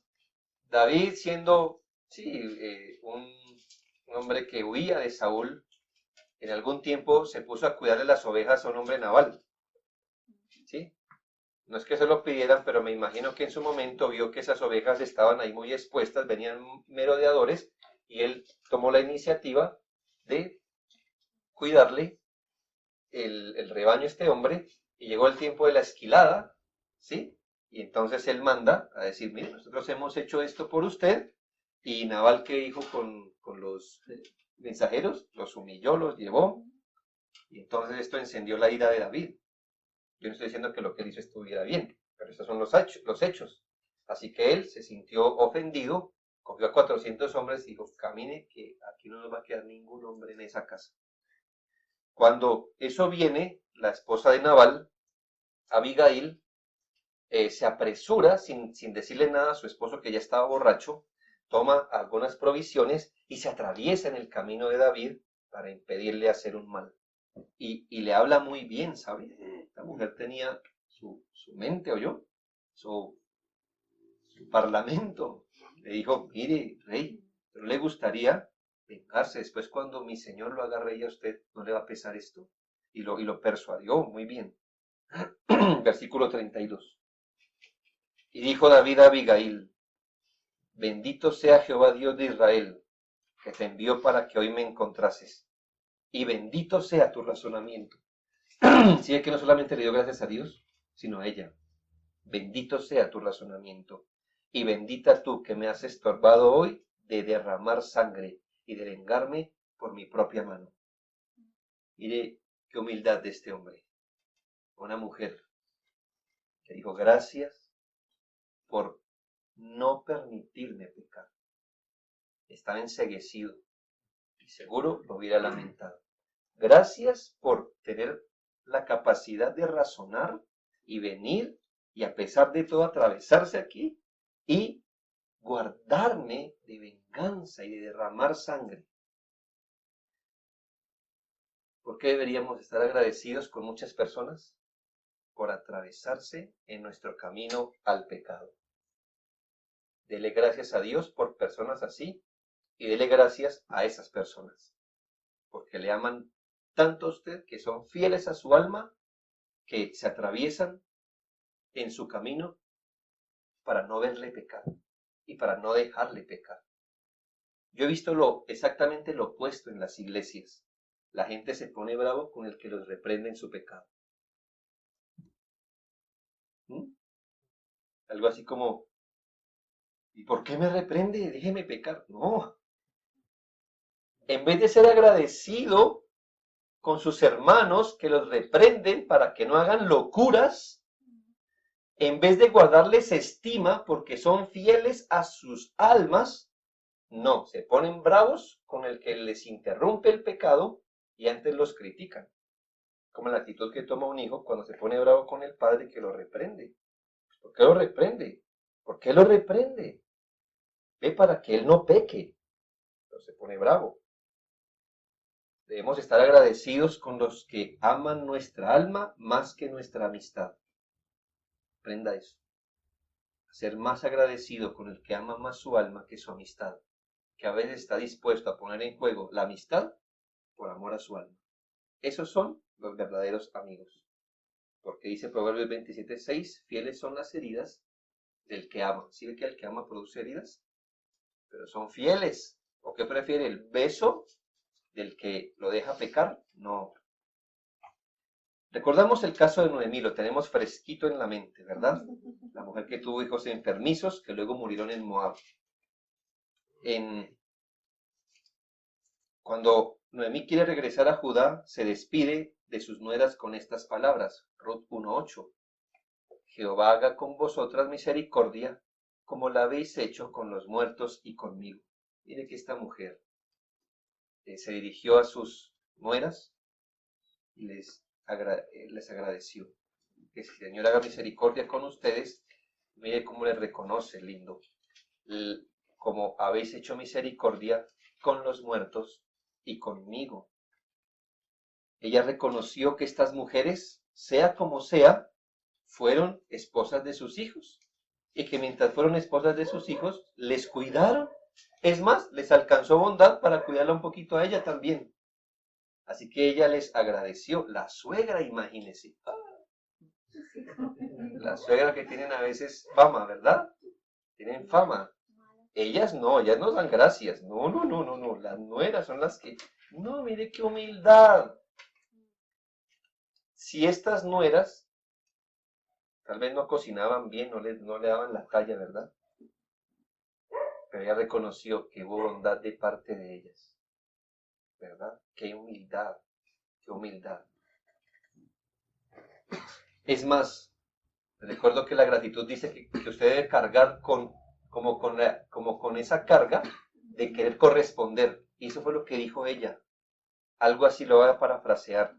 Speaker 1: David siendo, un hombre que huía de Saúl, en algún tiempo se puso a cuidarle las ovejas a un hombre naval. ¿Sí? No es que se lo pidieran, pero me imagino que en su momento vio que esas ovejas estaban ahí muy expuestas, venían merodeadores, y él tomó la iniciativa de cuidarle el rebaño a este hombre, y llegó el tiempo de la esquilada, ¿sí? Y entonces él manda a decir, mire, nosotros hemos hecho esto por usted, y Nabal, ¿qué dijo con los mensajeros? Los humilló, los llevó, y entonces esto encendió la ira de David. Yo no estoy diciendo que lo que él hizo estuviera bien, pero estos son los hechos. Así que él se sintió ofendido, cogió a 400 hombres y dijo, camine, que aquí no nos va a quedar ningún hombre en esa casa. Cuando eso viene, la esposa de Nabal, Abigail, se apresura, sin decirle nada a su esposo que ya estaba borracho, toma algunas provisiones y se atraviesa en el camino de David para impedirle hacer un mal. Y le habla muy bien, ¿sabe? La mujer tenía su mente, ¿oyó? Su parlamento. Le dijo, mire, rey, ¿no le gustaría vengarse? Después cuando mi señor lo haga rey a usted, ¿no le va a pesar esto? Y lo persuadió muy bien. Versículo 32. Y dijo David a Abigail, bendito sea Jehová Dios de Israel, que te envió para que hoy me encontrases. Y bendito sea tu razonamiento. Sí, es que no solamente le dio gracias a Dios, sino a ella. Bendito sea tu razonamiento. Y bendita tú que me has estorbado hoy de derramar sangre y de vengarme por mi propia mano. Mire qué humildad de este hombre. Una mujer que dijo gracias por no permitirme pecar. Estaba enceguecido y seguro lo hubiera lamentado. Gracias por tener la capacidad de razonar y venir y a pesar de todo atravesarse aquí y guardarme de venganza y de derramar sangre. ¿Por qué deberíamos estar agradecidos con muchas personas? Por atravesarse en nuestro camino al pecado. Dele gracias a Dios por personas así y dele gracias a esas personas, porque le aman tanto a usted que son fieles a su alma, que se atraviesan en su camino para no verle pecar y para no dejarle pecar. Yo he visto exactamente lo opuesto en las iglesias. La gente se pone bravo con el que los reprende en su pecado. Algo así como, ¿y por qué me reprende? Déjeme pecar. No. En vez de ser agradecido con sus hermanos que los reprenden para que no hagan locuras, en vez de guardarles estima porque son fieles a sus almas, no, se ponen bravos con el que les interrumpe el pecado y antes los critican. Como la actitud que toma un hijo cuando se pone bravo con el padre que lo reprende. ¿Por qué lo reprende? ¿Por qué lo reprende? Ve para que él no peque. Pero se pone bravo. Debemos estar agradecidos con los que aman nuestra alma más que nuestra amistad. Aprenda eso. Ser más agradecido con el que ama más su alma que su amistad, que a veces está dispuesto a poner en juego la amistad por amor a su alma. Esos son los verdaderos amigos. Porque dice Proverbios 27:6, fieles son las heridas del que ama. ¿Sí ve que el que ama produce heridas? Pero son fieles. ¿O qué prefiere? ¿El beso del que lo deja pecar? No. Recordamos el caso de Noemí, lo tenemos fresquito en la mente, ¿verdad? La mujer que tuvo hijos enfermizos que luego murieron en Moab. Cuando Noemí quiere regresar a Judá, se despide de sus nueras con estas palabras. Ruth 1:8. Jehová haga con vosotras misericordia, como la habéis hecho con los muertos y conmigo. Mire que esta mujer se dirigió a sus nueras y les agradeció. Que el Señor haga misericordia con ustedes. Mire cómo les reconoce, lindo. Como habéis hecho misericordia con los muertos y conmigo. Ella reconoció que estas mujeres, sea como sea, fueron esposas de sus hijos. Y que mientras fueron esposas de sus hijos, les cuidaron. Es más, les alcanzó bondad para cuidarla un poquito a ella también. Así que ella les agradeció. La suegra, imagínense. La suegra que tienen a veces fama, ¿verdad? Tienen fama. Ellas no dan gracias. No. Las nueras son las que... No, mire qué humildad. Si estas nueras tal vez no cocinaban bien, no le daban la talla, ¿verdad? Pero ella reconoció que hubo bondad de parte de ellas, ¿verdad? Qué humildad, qué humildad. Es más, recuerdo que la gratitud dice que usted debe cargar como con esa carga de querer corresponder. Y eso fue lo que dijo ella. Algo así lo voy a parafrasear.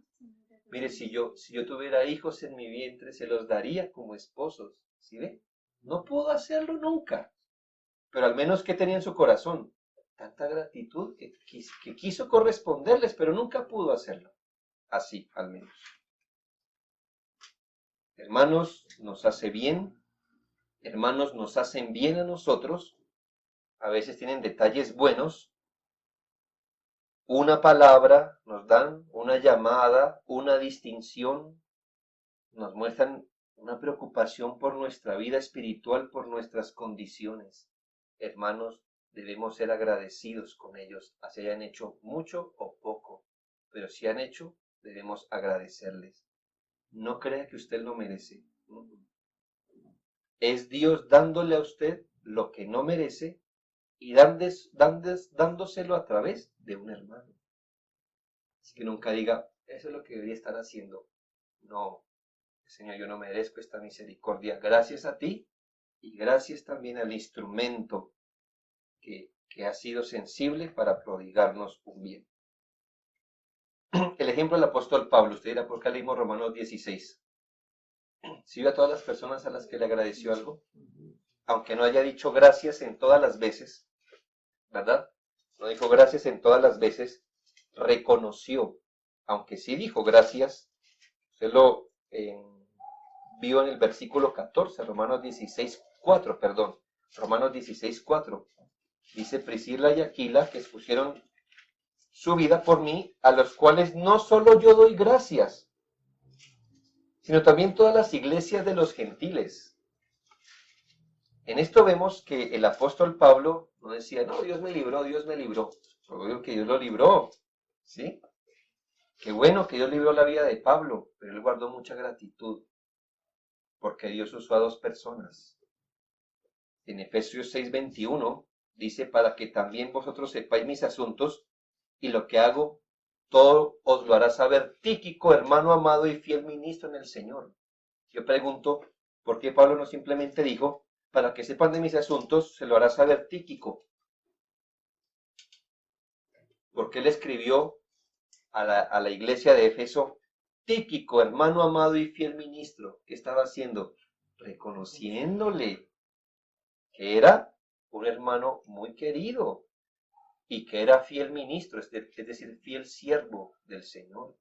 Speaker 1: Mire, si yo tuviera hijos en mi vientre, se los daría como esposos. ¿Sí ve? No puedo hacerlo nunca. pero al menos ¿qué tenía en su corazón? Tanta gratitud que quiso corresponderles, pero nunca pudo hacerlo. Así, al menos. Hermanos, nos hace bien. Hermanos, nos hacen bien a nosotros. A veces tienen detalles buenos. Una palabra nos dan, una llamada, una distinción. Nos muestran una preocupación por nuestra vida espiritual, por nuestras condiciones. Hermanos, debemos ser agradecidos con ellos, así hayan hecho mucho o poco, pero si han hecho, debemos agradecerles. No crea que usted lo merece. Es Dios dándole a usted lo que no merece y dándoselo a través de un hermano. Así que nunca diga, eso es lo que debería estar haciendo. No, Señor, yo no merezco esta misericordia. Gracias a ti y gracias también al instrumento que ha sido sensible para prodigarnos un bien. El ejemplo del apóstol Pablo, usted dirá, ¿por qué leímos Romanos 16? ¿Sí vio a todas las personas a las que le agradeció algo? Aunque no haya dicho gracias en todas las veces, ¿verdad? No dijo gracias en todas las veces, reconoció, aunque sí dijo gracias, usted lo vio en el versículo 14, Romanos 16:4, perdón, Romanos 16:4. Dice Priscila y Aquila que expusieron su vida por mí, a los cuales no solo yo doy gracias, sino también todas las iglesias de los gentiles. En esto vemos que el apóstol Pablo no decía, no, Dios me libró, Dios me libró. Obvio que Dios lo libró, ¿sí? Qué bueno que Dios libró la vida de Pablo, pero él guardó mucha gratitud, porque Dios usó a dos personas. En Efesios 6:21 dice, para que también vosotros sepáis mis asuntos, y lo que hago, todo os lo hará saber Tíquico, hermano amado y fiel ministro en el Señor. Yo pregunto, ¿por qué Pablo no simplemente dijo, para que sepan de mis asuntos, se lo hará saber Tíquico? Porque él escribió a la iglesia de Éfeso, Tíquico, hermano amado y fiel ministro. ¿Qué estaba haciendo? Reconociéndole que era un hermano muy querido y que era fiel ministro, es decir, fiel siervo del Señor.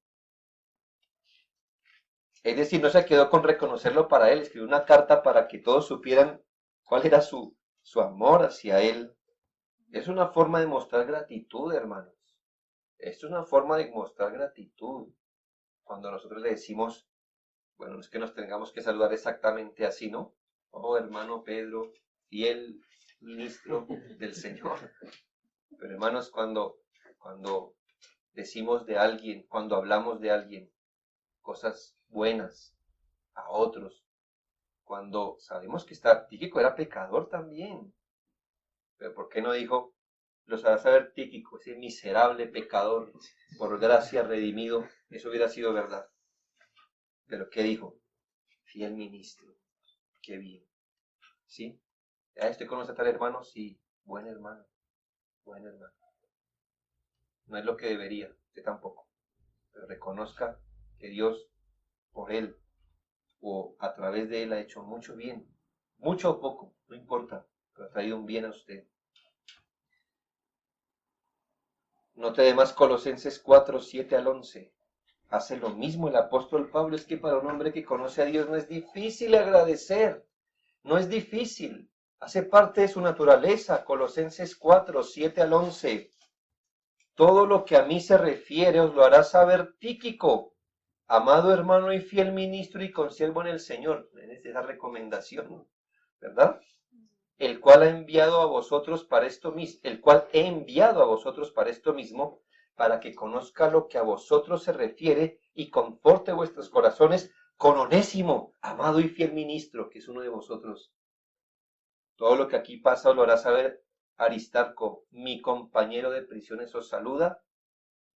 Speaker 1: Es decir, no se quedó con reconocerlo para él, escribió una carta para que todos supieran cuál era su amor hacia él. Es una forma de mostrar gratitud, hermanos. Esto es una forma de mostrar gratitud. Cuando nosotros le decimos, bueno, no es que nos tengamos que saludar exactamente así, ¿no? Oh, hermano Pedro, fiel ministro del Señor. Pero hermanos, cuando decimos de alguien, cuando hablamos de alguien, cosas buenas a otros, cuando sabemos que Tíquico era pecador también, pero ¿por qué no dijo, los hará saber Tíquico, ese miserable pecador, por gracia redimido? Eso hubiera sido verdad. Pero ¿qué dijo? Fiel ministro, qué bien. ¿Sí? ¿Ya usted conoce a tal hermano? Sí, buen hermano, buen hermano. No es lo que debería, usted tampoco. Pero reconozca que Dios, por él, o a través de él, ha hecho mucho bien. Mucho o poco, no importa, pero ha traído un bien a usted. Note además Colosenses 4:7-11. Hace lo mismo el apóstol Pablo. Es que para un hombre que conoce a Dios no es difícil agradecer. No es difícil. Hace parte de su naturaleza. Colosenses 4:7-11. Todo lo que a mí se refiere os lo hará saber Tíquico, amado hermano y fiel ministro y consiervo en el Señor. Es esa recomendación, ¿verdad? El cual he enviado a vosotros para esto mismo, para que conozca lo que a vosotros se refiere y conforte vuestros corazones con Onésimo, amado y fiel ministro, que es uno de vosotros. Todo lo que aquí pasa os lo hará saber Aristarco, mi compañero de prisiones, os saluda,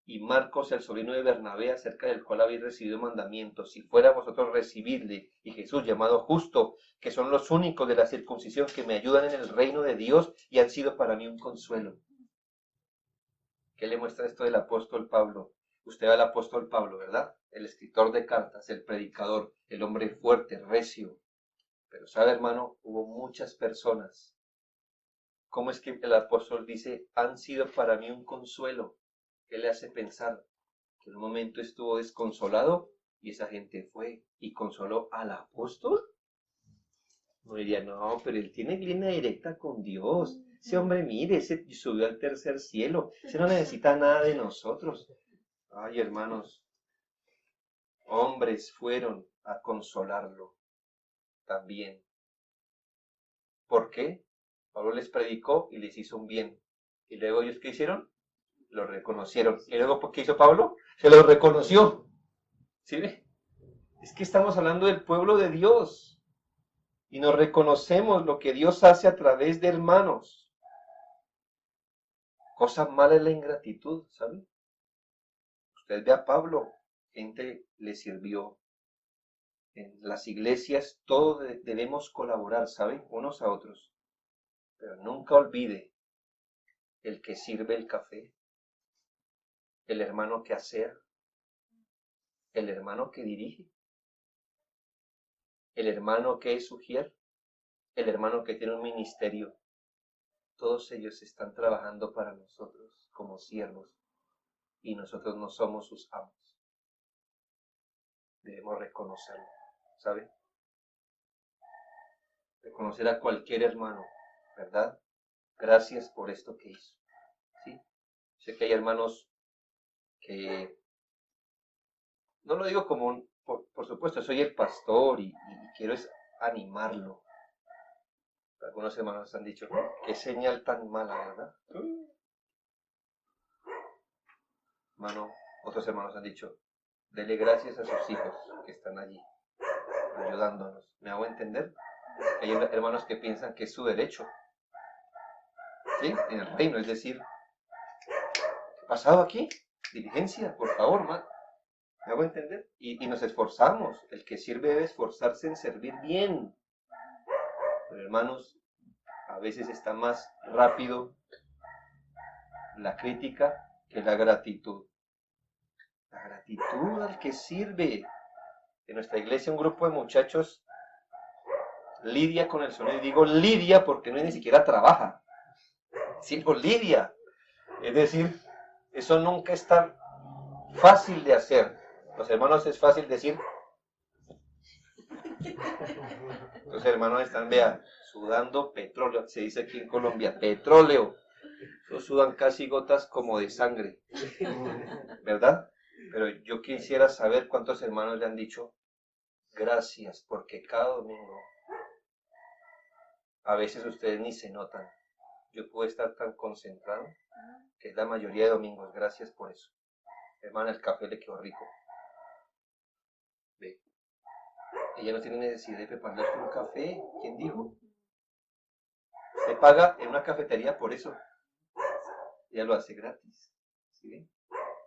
Speaker 1: y Marcos, el sobrino de Bernabé, acerca del cual habéis recibido mandamientos. Si fuera vosotros recibidle, y Jesús, llamado Justo, que son los únicos de la circuncisión que me ayudan en el reino de Dios y han sido para mí un consuelo. ¿Qué le muestra esto del apóstol Pablo? Usted ve al apóstol Pablo, ¿verdad? El escritor de cartas, el predicador, el hombre fuerte, recio. Pero sabe, hermano, hubo muchas personas ¿Cómo es que el apóstol dice, han sido para mí un consuelo? ¿Qué le hace pensar? Que en un momento estuvo desconsolado y esa gente fue y consoló al apóstol. No diría, no, pero él tiene línea directa con Dios. Ese hombre, mire, ese subió al tercer cielo. Ese no necesita nada de nosotros. Ay, hermanos, hombres fueron a consolarlo también. ¿Por qué? Pablo les predicó y les hizo un bien. Y luego ellos, ¿qué hicieron? Lo reconocieron. ¿Y luego qué hizo Pablo? Se lo reconoció. ¿Sí ve? Es que estamos hablando del pueblo de Dios. Y nos reconocemos lo que Dios hace a través de hermanos. Cosa mala es la ingratitud, ¿sabe? Usted ve a Pablo, gente le sirvió. En las iglesias todos debemos colaborar, ¿sabe? Unos a otros. Pero nunca olvide el que sirve el café, el hermano que asea, el hermano que dirige, el hermano que es ujier, el hermano que tiene un ministerio. Todos ellos están trabajando para nosotros como siervos y nosotros no somos sus amos. Debemos reconocerlo, ¿sabe? Reconocer a cualquier hermano, ¿verdad? Gracias por esto que hizo, ¿sí? Sé que hay hermanos que, no lo digo como, por supuesto, soy el pastor y quiero es animarlo. Algunos hermanos han dicho, qué señal tan mala, ¿verdad? Hermano, otros hermanos han dicho, dele gracias a sus hijos que están allí, ayudándonos. ¿Me hago entender? Hay hermanos que piensan que es su derecho, ¿sí? En el reino, es decir, ¿qué ha pasado aquí? Diligencia, por favor, ¿me hago entender? Y nos esforzamos. El que sirve debe esforzarse en servir bien. Pero hermanos, a veces está más rápido la crítica que la gratitud. La gratitud al que sirve. En nuestra iglesia un grupo de muchachos lidia con el sonido. Y digo lidia porque no ni siquiera trabaja, sino lidia. Es decir, eso nunca es tan fácil de hacer. Los hermanos es fácil decir. Los hermanos están, vea, sudando petróleo. Se dice aquí en Colombia, petróleo. Ellos sudan casi gotas como de sangre. ¿Verdad? Pero yo quisiera saber cuántos hermanos le han dicho gracias, porque cada domingo a veces ustedes ni se notan. Yo puedo estar tan concentrado que es la mayoría de domingos. Gracias por eso. Hermana, el café le quedó rico. Ve. Ella no tiene necesidad de prepararle un café. ¿Quién dijo? Se paga en una cafetería por eso. Ella lo hace gratis. ¿Sí?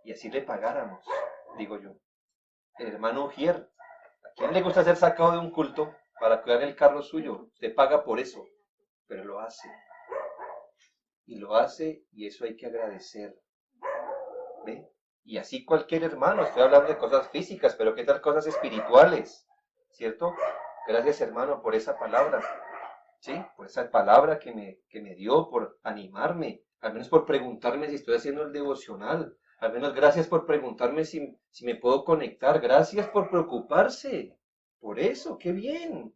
Speaker 1: Y así le pagáramos, digo yo. El hermano Ujier, ¿a quién le gusta ser sacado de un culto para cuidar el carro suyo? Usted paga por eso, pero lo hace. Y lo hace y eso hay que agradecer. ¿Ve? Y así cualquier hermano, estoy hablando de cosas físicas, pero ¿qué tal cosas espirituales? ¿Cierto? Gracias hermano por esa palabra, ¿sí? Por esa palabra que me dio, por animarme, al menos por preguntarme si estoy haciendo el devocional, al menos gracias por preguntarme si me puedo conectar, gracias por preocuparse, por eso, qué bien.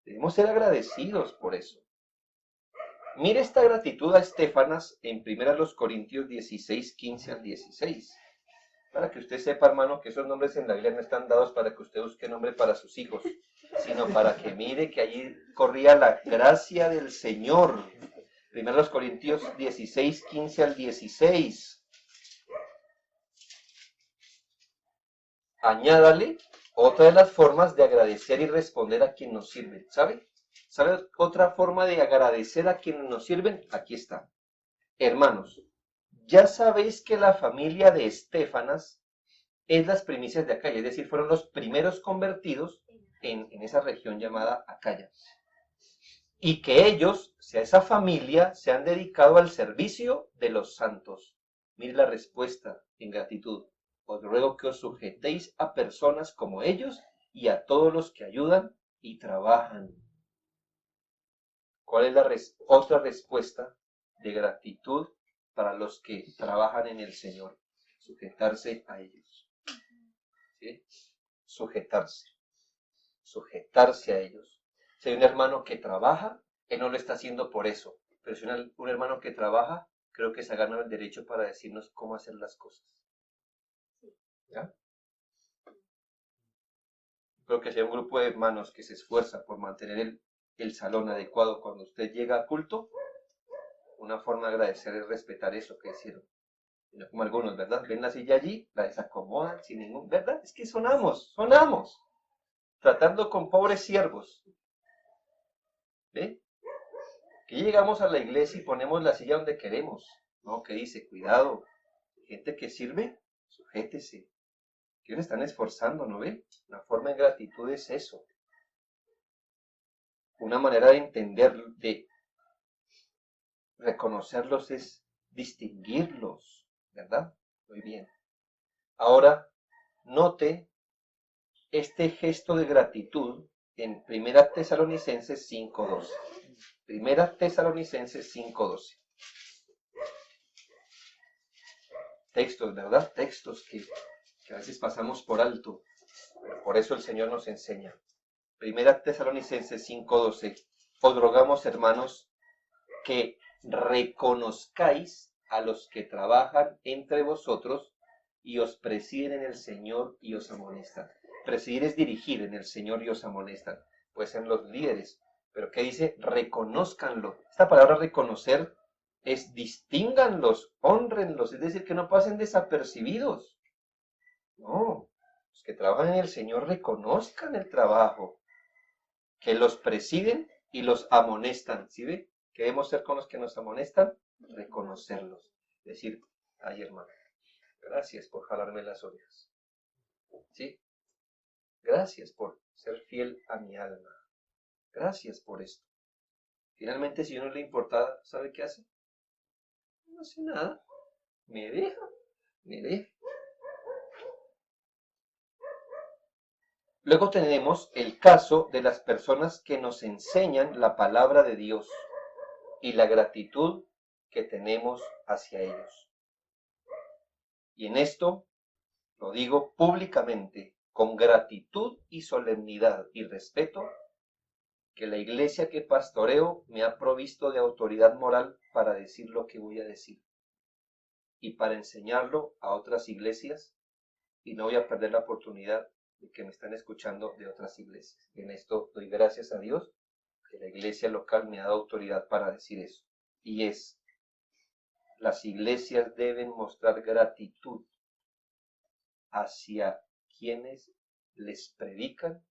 Speaker 1: Debemos ser agradecidos por eso. Mire esta gratitud a Estefanas en 1 Corintios 16, 15 al 16. Para que usted sepa, hermano, que esos nombres en la Biblia no están dados para que usted busque nombre para sus hijos, sino para que mire que allí corría la gracia del Señor. 1 Corintios 16, 15 al 16. Añádale otra de las formas de agradecer y responder a quien nos sirve. ¿Sabe? ¿Sabe otra forma de agradecer a quienes nos sirven? Aquí está. Hermanos, ya sabéis que la familia de Estefanas es las primicias de Acaya, es decir, fueron los primeros convertidos en esa región llamada Acaya. Y que ellos, o sea, esa familia, se han dedicado al servicio de los santos. Mire la respuesta en gratitud. Os ruego que os sujetéis a personas como ellos y a todos los que ayudan y trabajan. ¿Cuál es la otra respuesta de gratitud para los que trabajan en el Señor? Sujetarse a ellos. ¿Sí? Sujetarse a ellos. Si hay un hermano que trabaja, él no lo está haciendo por eso. Pero si un hermano que trabaja, creo que se ha ganado el derecho para decirnos cómo hacer las cosas. ¿Ya? Creo que si hay un grupo de hermanos que se esfuerza por mantener el salón adecuado cuando usted llega a culto, una forma de agradecer es respetar eso que hicieron. No como algunos, ¿verdad? Ven la silla allí, la desacomodan sin ningún, ¿verdad? Es que sonamos, tratando con pobres siervos. ¿Ve? Que llegamos a la iglesia y ponemos la silla donde queremos. No, que dice, cuidado, gente que sirve, sujétese. Que ellos están esforzando, ¿no ve? Una forma de gratitud es eso. Una manera de entender, de reconocerlos es distinguirlos, ¿verdad? Muy bien. Ahora, note este gesto de gratitud en 1 Tesalonicenses 5:12. 1 Tesalonicenses 5:12. Textos, ¿verdad? Textos que a veces pasamos por alto. Por eso el Señor nos enseña. 1 Tesalonicenses 5:12. Os rogamos, hermanos, que reconozcáis a los que trabajan entre vosotros y os presiden en el Señor y os amonestan. Presidir es dirigir en el Señor y os amonestan. Pues en los líderes. Pero ¿qué dice? Reconózcanlo. Esta palabra reconocer es distínganlos, honrenlos, es decir, que no pasen desapercibidos. No, los que trabajan en el Señor reconozcan el trabajo, que los presiden y los amonestan. ¿Sí ve? ¿Qué debemos ser con los que nos amonestan? Reconocerlos. Decir, ay hermano, gracias por jalarme las orejas. ¿Sí? Gracias por ser fiel a mi alma. Gracias por esto. Finalmente, si a uno le importa, ¿sabe qué hace? No hace nada. Me deja. Luego tenemos el caso de las personas que nos enseñan la palabra de Dios y la gratitud que tenemos hacia ellos. Y en esto lo digo públicamente, con gratitud y solemnidad y respeto, que la iglesia que pastoreo me ha provisto de autoridad moral para decir lo que voy a decir y para enseñarlo a otras iglesias, y no voy a perder la oportunidad de que me están escuchando de otras iglesias. En esto doy gracias a Dios que la iglesia local me ha dado autoridad para decir eso. Y es, las iglesias deben mostrar gratitud hacia quienes les predican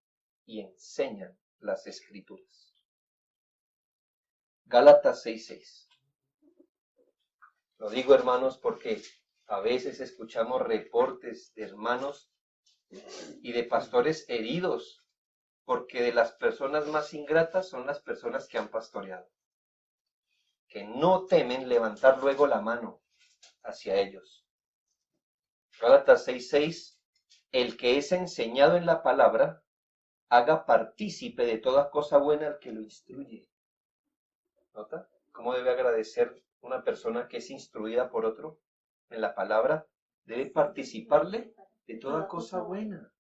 Speaker 1: y enseñan las escrituras. Gálatas 6:6. Lo digo, hermanos, porque a veces escuchamos reportes de hermanos y de pastores heridos, porque de las personas más ingratas son las personas que han pastoreado, que no temen levantar luego la mano hacia ellos. Gálatas 6:6, el que es enseñado en la palabra, haga partícipe de toda cosa buena al que lo instruye. ¿Nota? ¿Cómo debe agradecer una persona que es instruida por otro en la palabra? Debe participarle de toda cosa buena.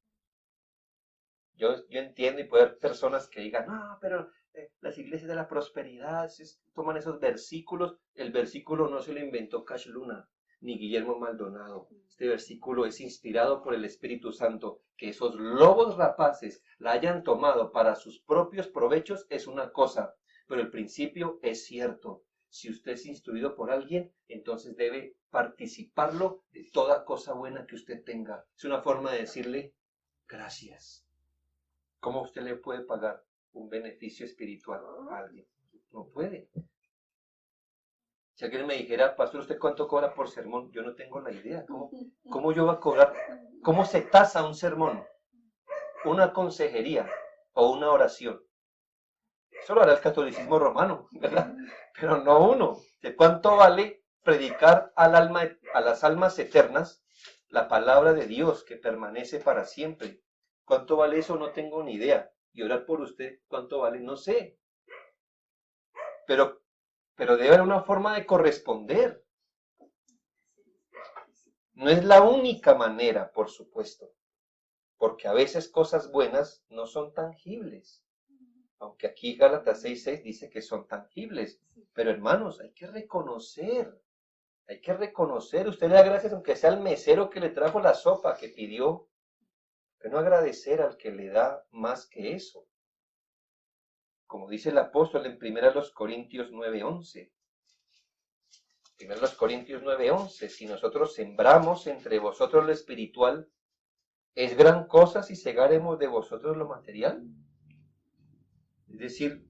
Speaker 1: Yo entiendo y puede haber personas que digan, no, pero las iglesias de la prosperidad toman esos versículos. El versículo no se lo inventó Cash Luna ni Guillermo Maldonado. Este versículo es inspirado por el Espíritu Santo. Que esos lobos rapaces la hayan tomado para sus propios provechos es una cosa, pero el principio es cierto. Si usted es instruido por alguien, entonces debe participarlo de toda cosa buena que usted tenga. Es una forma de decirle gracias. ¿Cómo usted le puede pagar un beneficio espiritual a alguien? No puede. Si alguien me dijera, pastor, ¿usted cuánto cobra por sermón? Yo no tengo la idea. ¿Cómo yo voy a cobrar? ¿Cómo se tasa un sermón? ¿Una consejería o una oración? Eso lo hará el catolicismo romano, ¿verdad? Pero no uno. ¿De cuánto vale predicar a las almas eternas la palabra de Dios que permanece para siempre? ¿Cuánto vale eso? No tengo ni idea. Y orar por usted, ¿cuánto vale? No sé. pero debe haber una forma de corresponder. No es la única manera, por supuesto, porque a veces cosas buenas no son tangibles. Aunque aquí Gálatas 6:6 dice que son tangibles. Pero hermanos, hay que reconocer. Usted le da gracias aunque sea al mesero que le trajo la sopa que pidió. Pero no agradecer al que le da más que eso. Como dice el apóstol en 1 Corintios 9:11. 1 Corintios 9:11. Si nosotros sembramos entre vosotros lo espiritual, ¿es gran cosa si segaremos de vosotros lo material? Es decir,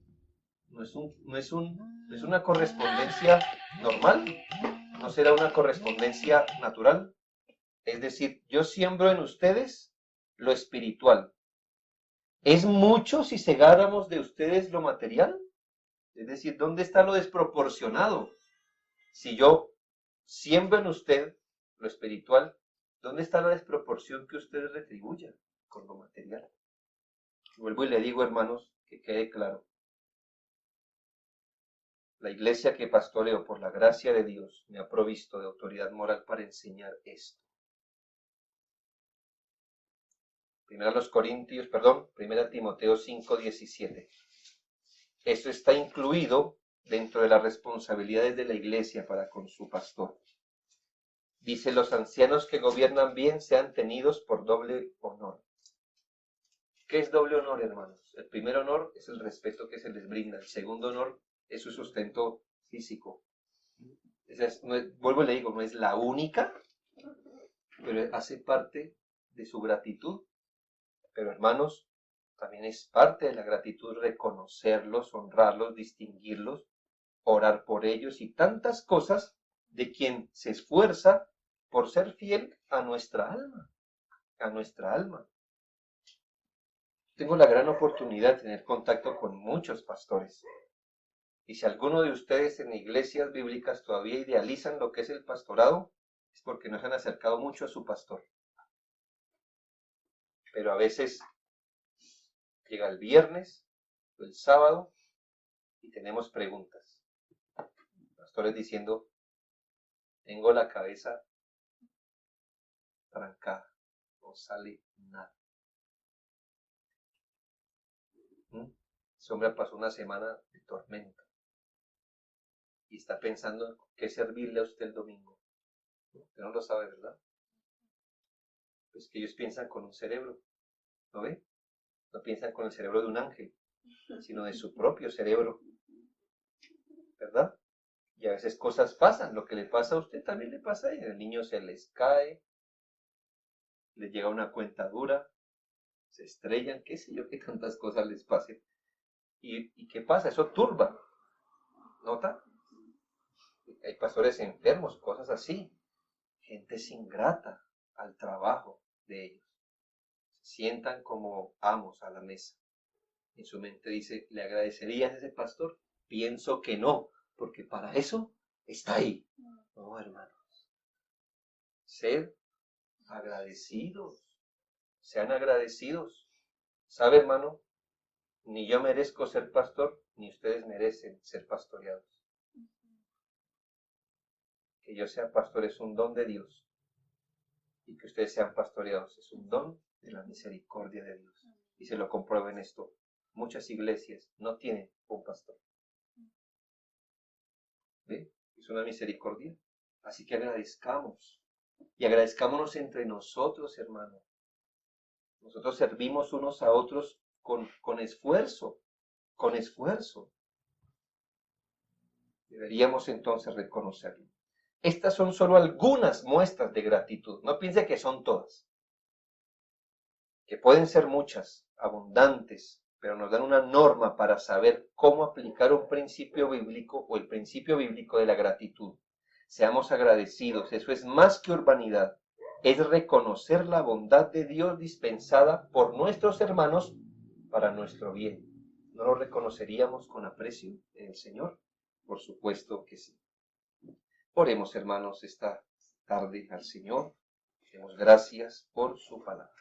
Speaker 1: no es una correspondencia normal, no será una correspondencia natural. Es decir, yo siembro en ustedes lo espiritual. ¿Es mucho si segáramos de ustedes lo material? Es decir, ¿dónde está lo desproporcionado? Si yo siembro en usted lo espiritual, ¿dónde está la desproporción que usted retribuya con lo material? Vuelvo y le digo, hermanos, que quede claro. La iglesia que pastoreo, por la gracia de Dios, me ha provisto de autoridad moral para enseñar esto. 1 Timoteo 5:17. Eso está incluido dentro de las responsabilidades de la iglesia para con su pastor. Dice, los ancianos que gobiernan bien sean tenidos por doble honor. ¿Qué es doble honor, hermanos? El primer honor es el respeto que se les brinda. El segundo honor es su sustento físico. Vuelvo y le digo, no es la única, pero hace parte de su gratitud. Pero hermanos, también es parte de la gratitud reconocerlos, honrarlos, distinguirlos, orar por ellos y tantas cosas de quien se esfuerza por ser fiel a nuestra alma, Tengo la gran oportunidad de tener contacto con muchos pastores. Y si alguno de ustedes en iglesias bíblicas todavía idealizan lo que es el pastorado, es porque no se han acercado mucho a su pastor. Pero a veces llega el viernes o el sábado y tenemos preguntas. Pastores diciendo, tengo la cabeza trancada, no sale nada. Ese hombre pasó una semana de tormenta y está pensando en qué servirle a usted el domingo. Usted no lo sabe, ¿verdad? Pues que ellos piensan con un cerebro, ¿no ve? No piensan con el cerebro de un ángel, sino de su propio cerebro, ¿verdad? Y a veces cosas pasan, lo que le pasa a usted también le pasa a ella. El niño se les cae, les llega una cuenta dura, se estrellan, qué sé yo, qué tantas cosas les pasen. ¿Y qué pasa? Eso turba, ¿nota? Hay pastores enfermos, cosas así. Gente ingrata al trabajo de ellos. Se sientan como amos a la mesa. En su mente dice, ¿le agradecerías a ese pastor? Pienso que no, porque para eso está ahí. No, hermanos. Ser agradecidos. Sean agradecidos. ¿Sabe, hermano? Ni yo merezco ser pastor, ni ustedes merecen ser pastoreados. Que yo sea pastor es un don de Dios. Y que ustedes sean pastoreados es un don de la misericordia de Dios. Y se lo compruebo en esto. Muchas iglesias no tienen un pastor. ¿Ve? Es una misericordia. Así que agradezcamos. Y agradezcámonos entre nosotros, hermano. Nosotros servimos unos a otros con esfuerzo. Con esfuerzo. Deberíamos entonces reconocerlo. Estas son solo algunas muestras de gratitud. No piense que son todas. Que pueden ser muchas, abundantes, pero nos dan una norma para saber cómo aplicar un principio bíblico o el principio bíblico de la gratitud. Seamos agradecidos, eso es más que urbanidad, es reconocer la bondad de Dios dispensada por nuestros hermanos para nuestro bien. ¿No lo reconoceríamos con aprecio en el Señor? Por supuesto que sí. Oremos, hermanos, esta tarde al Señor. Demos gracias por su palabra.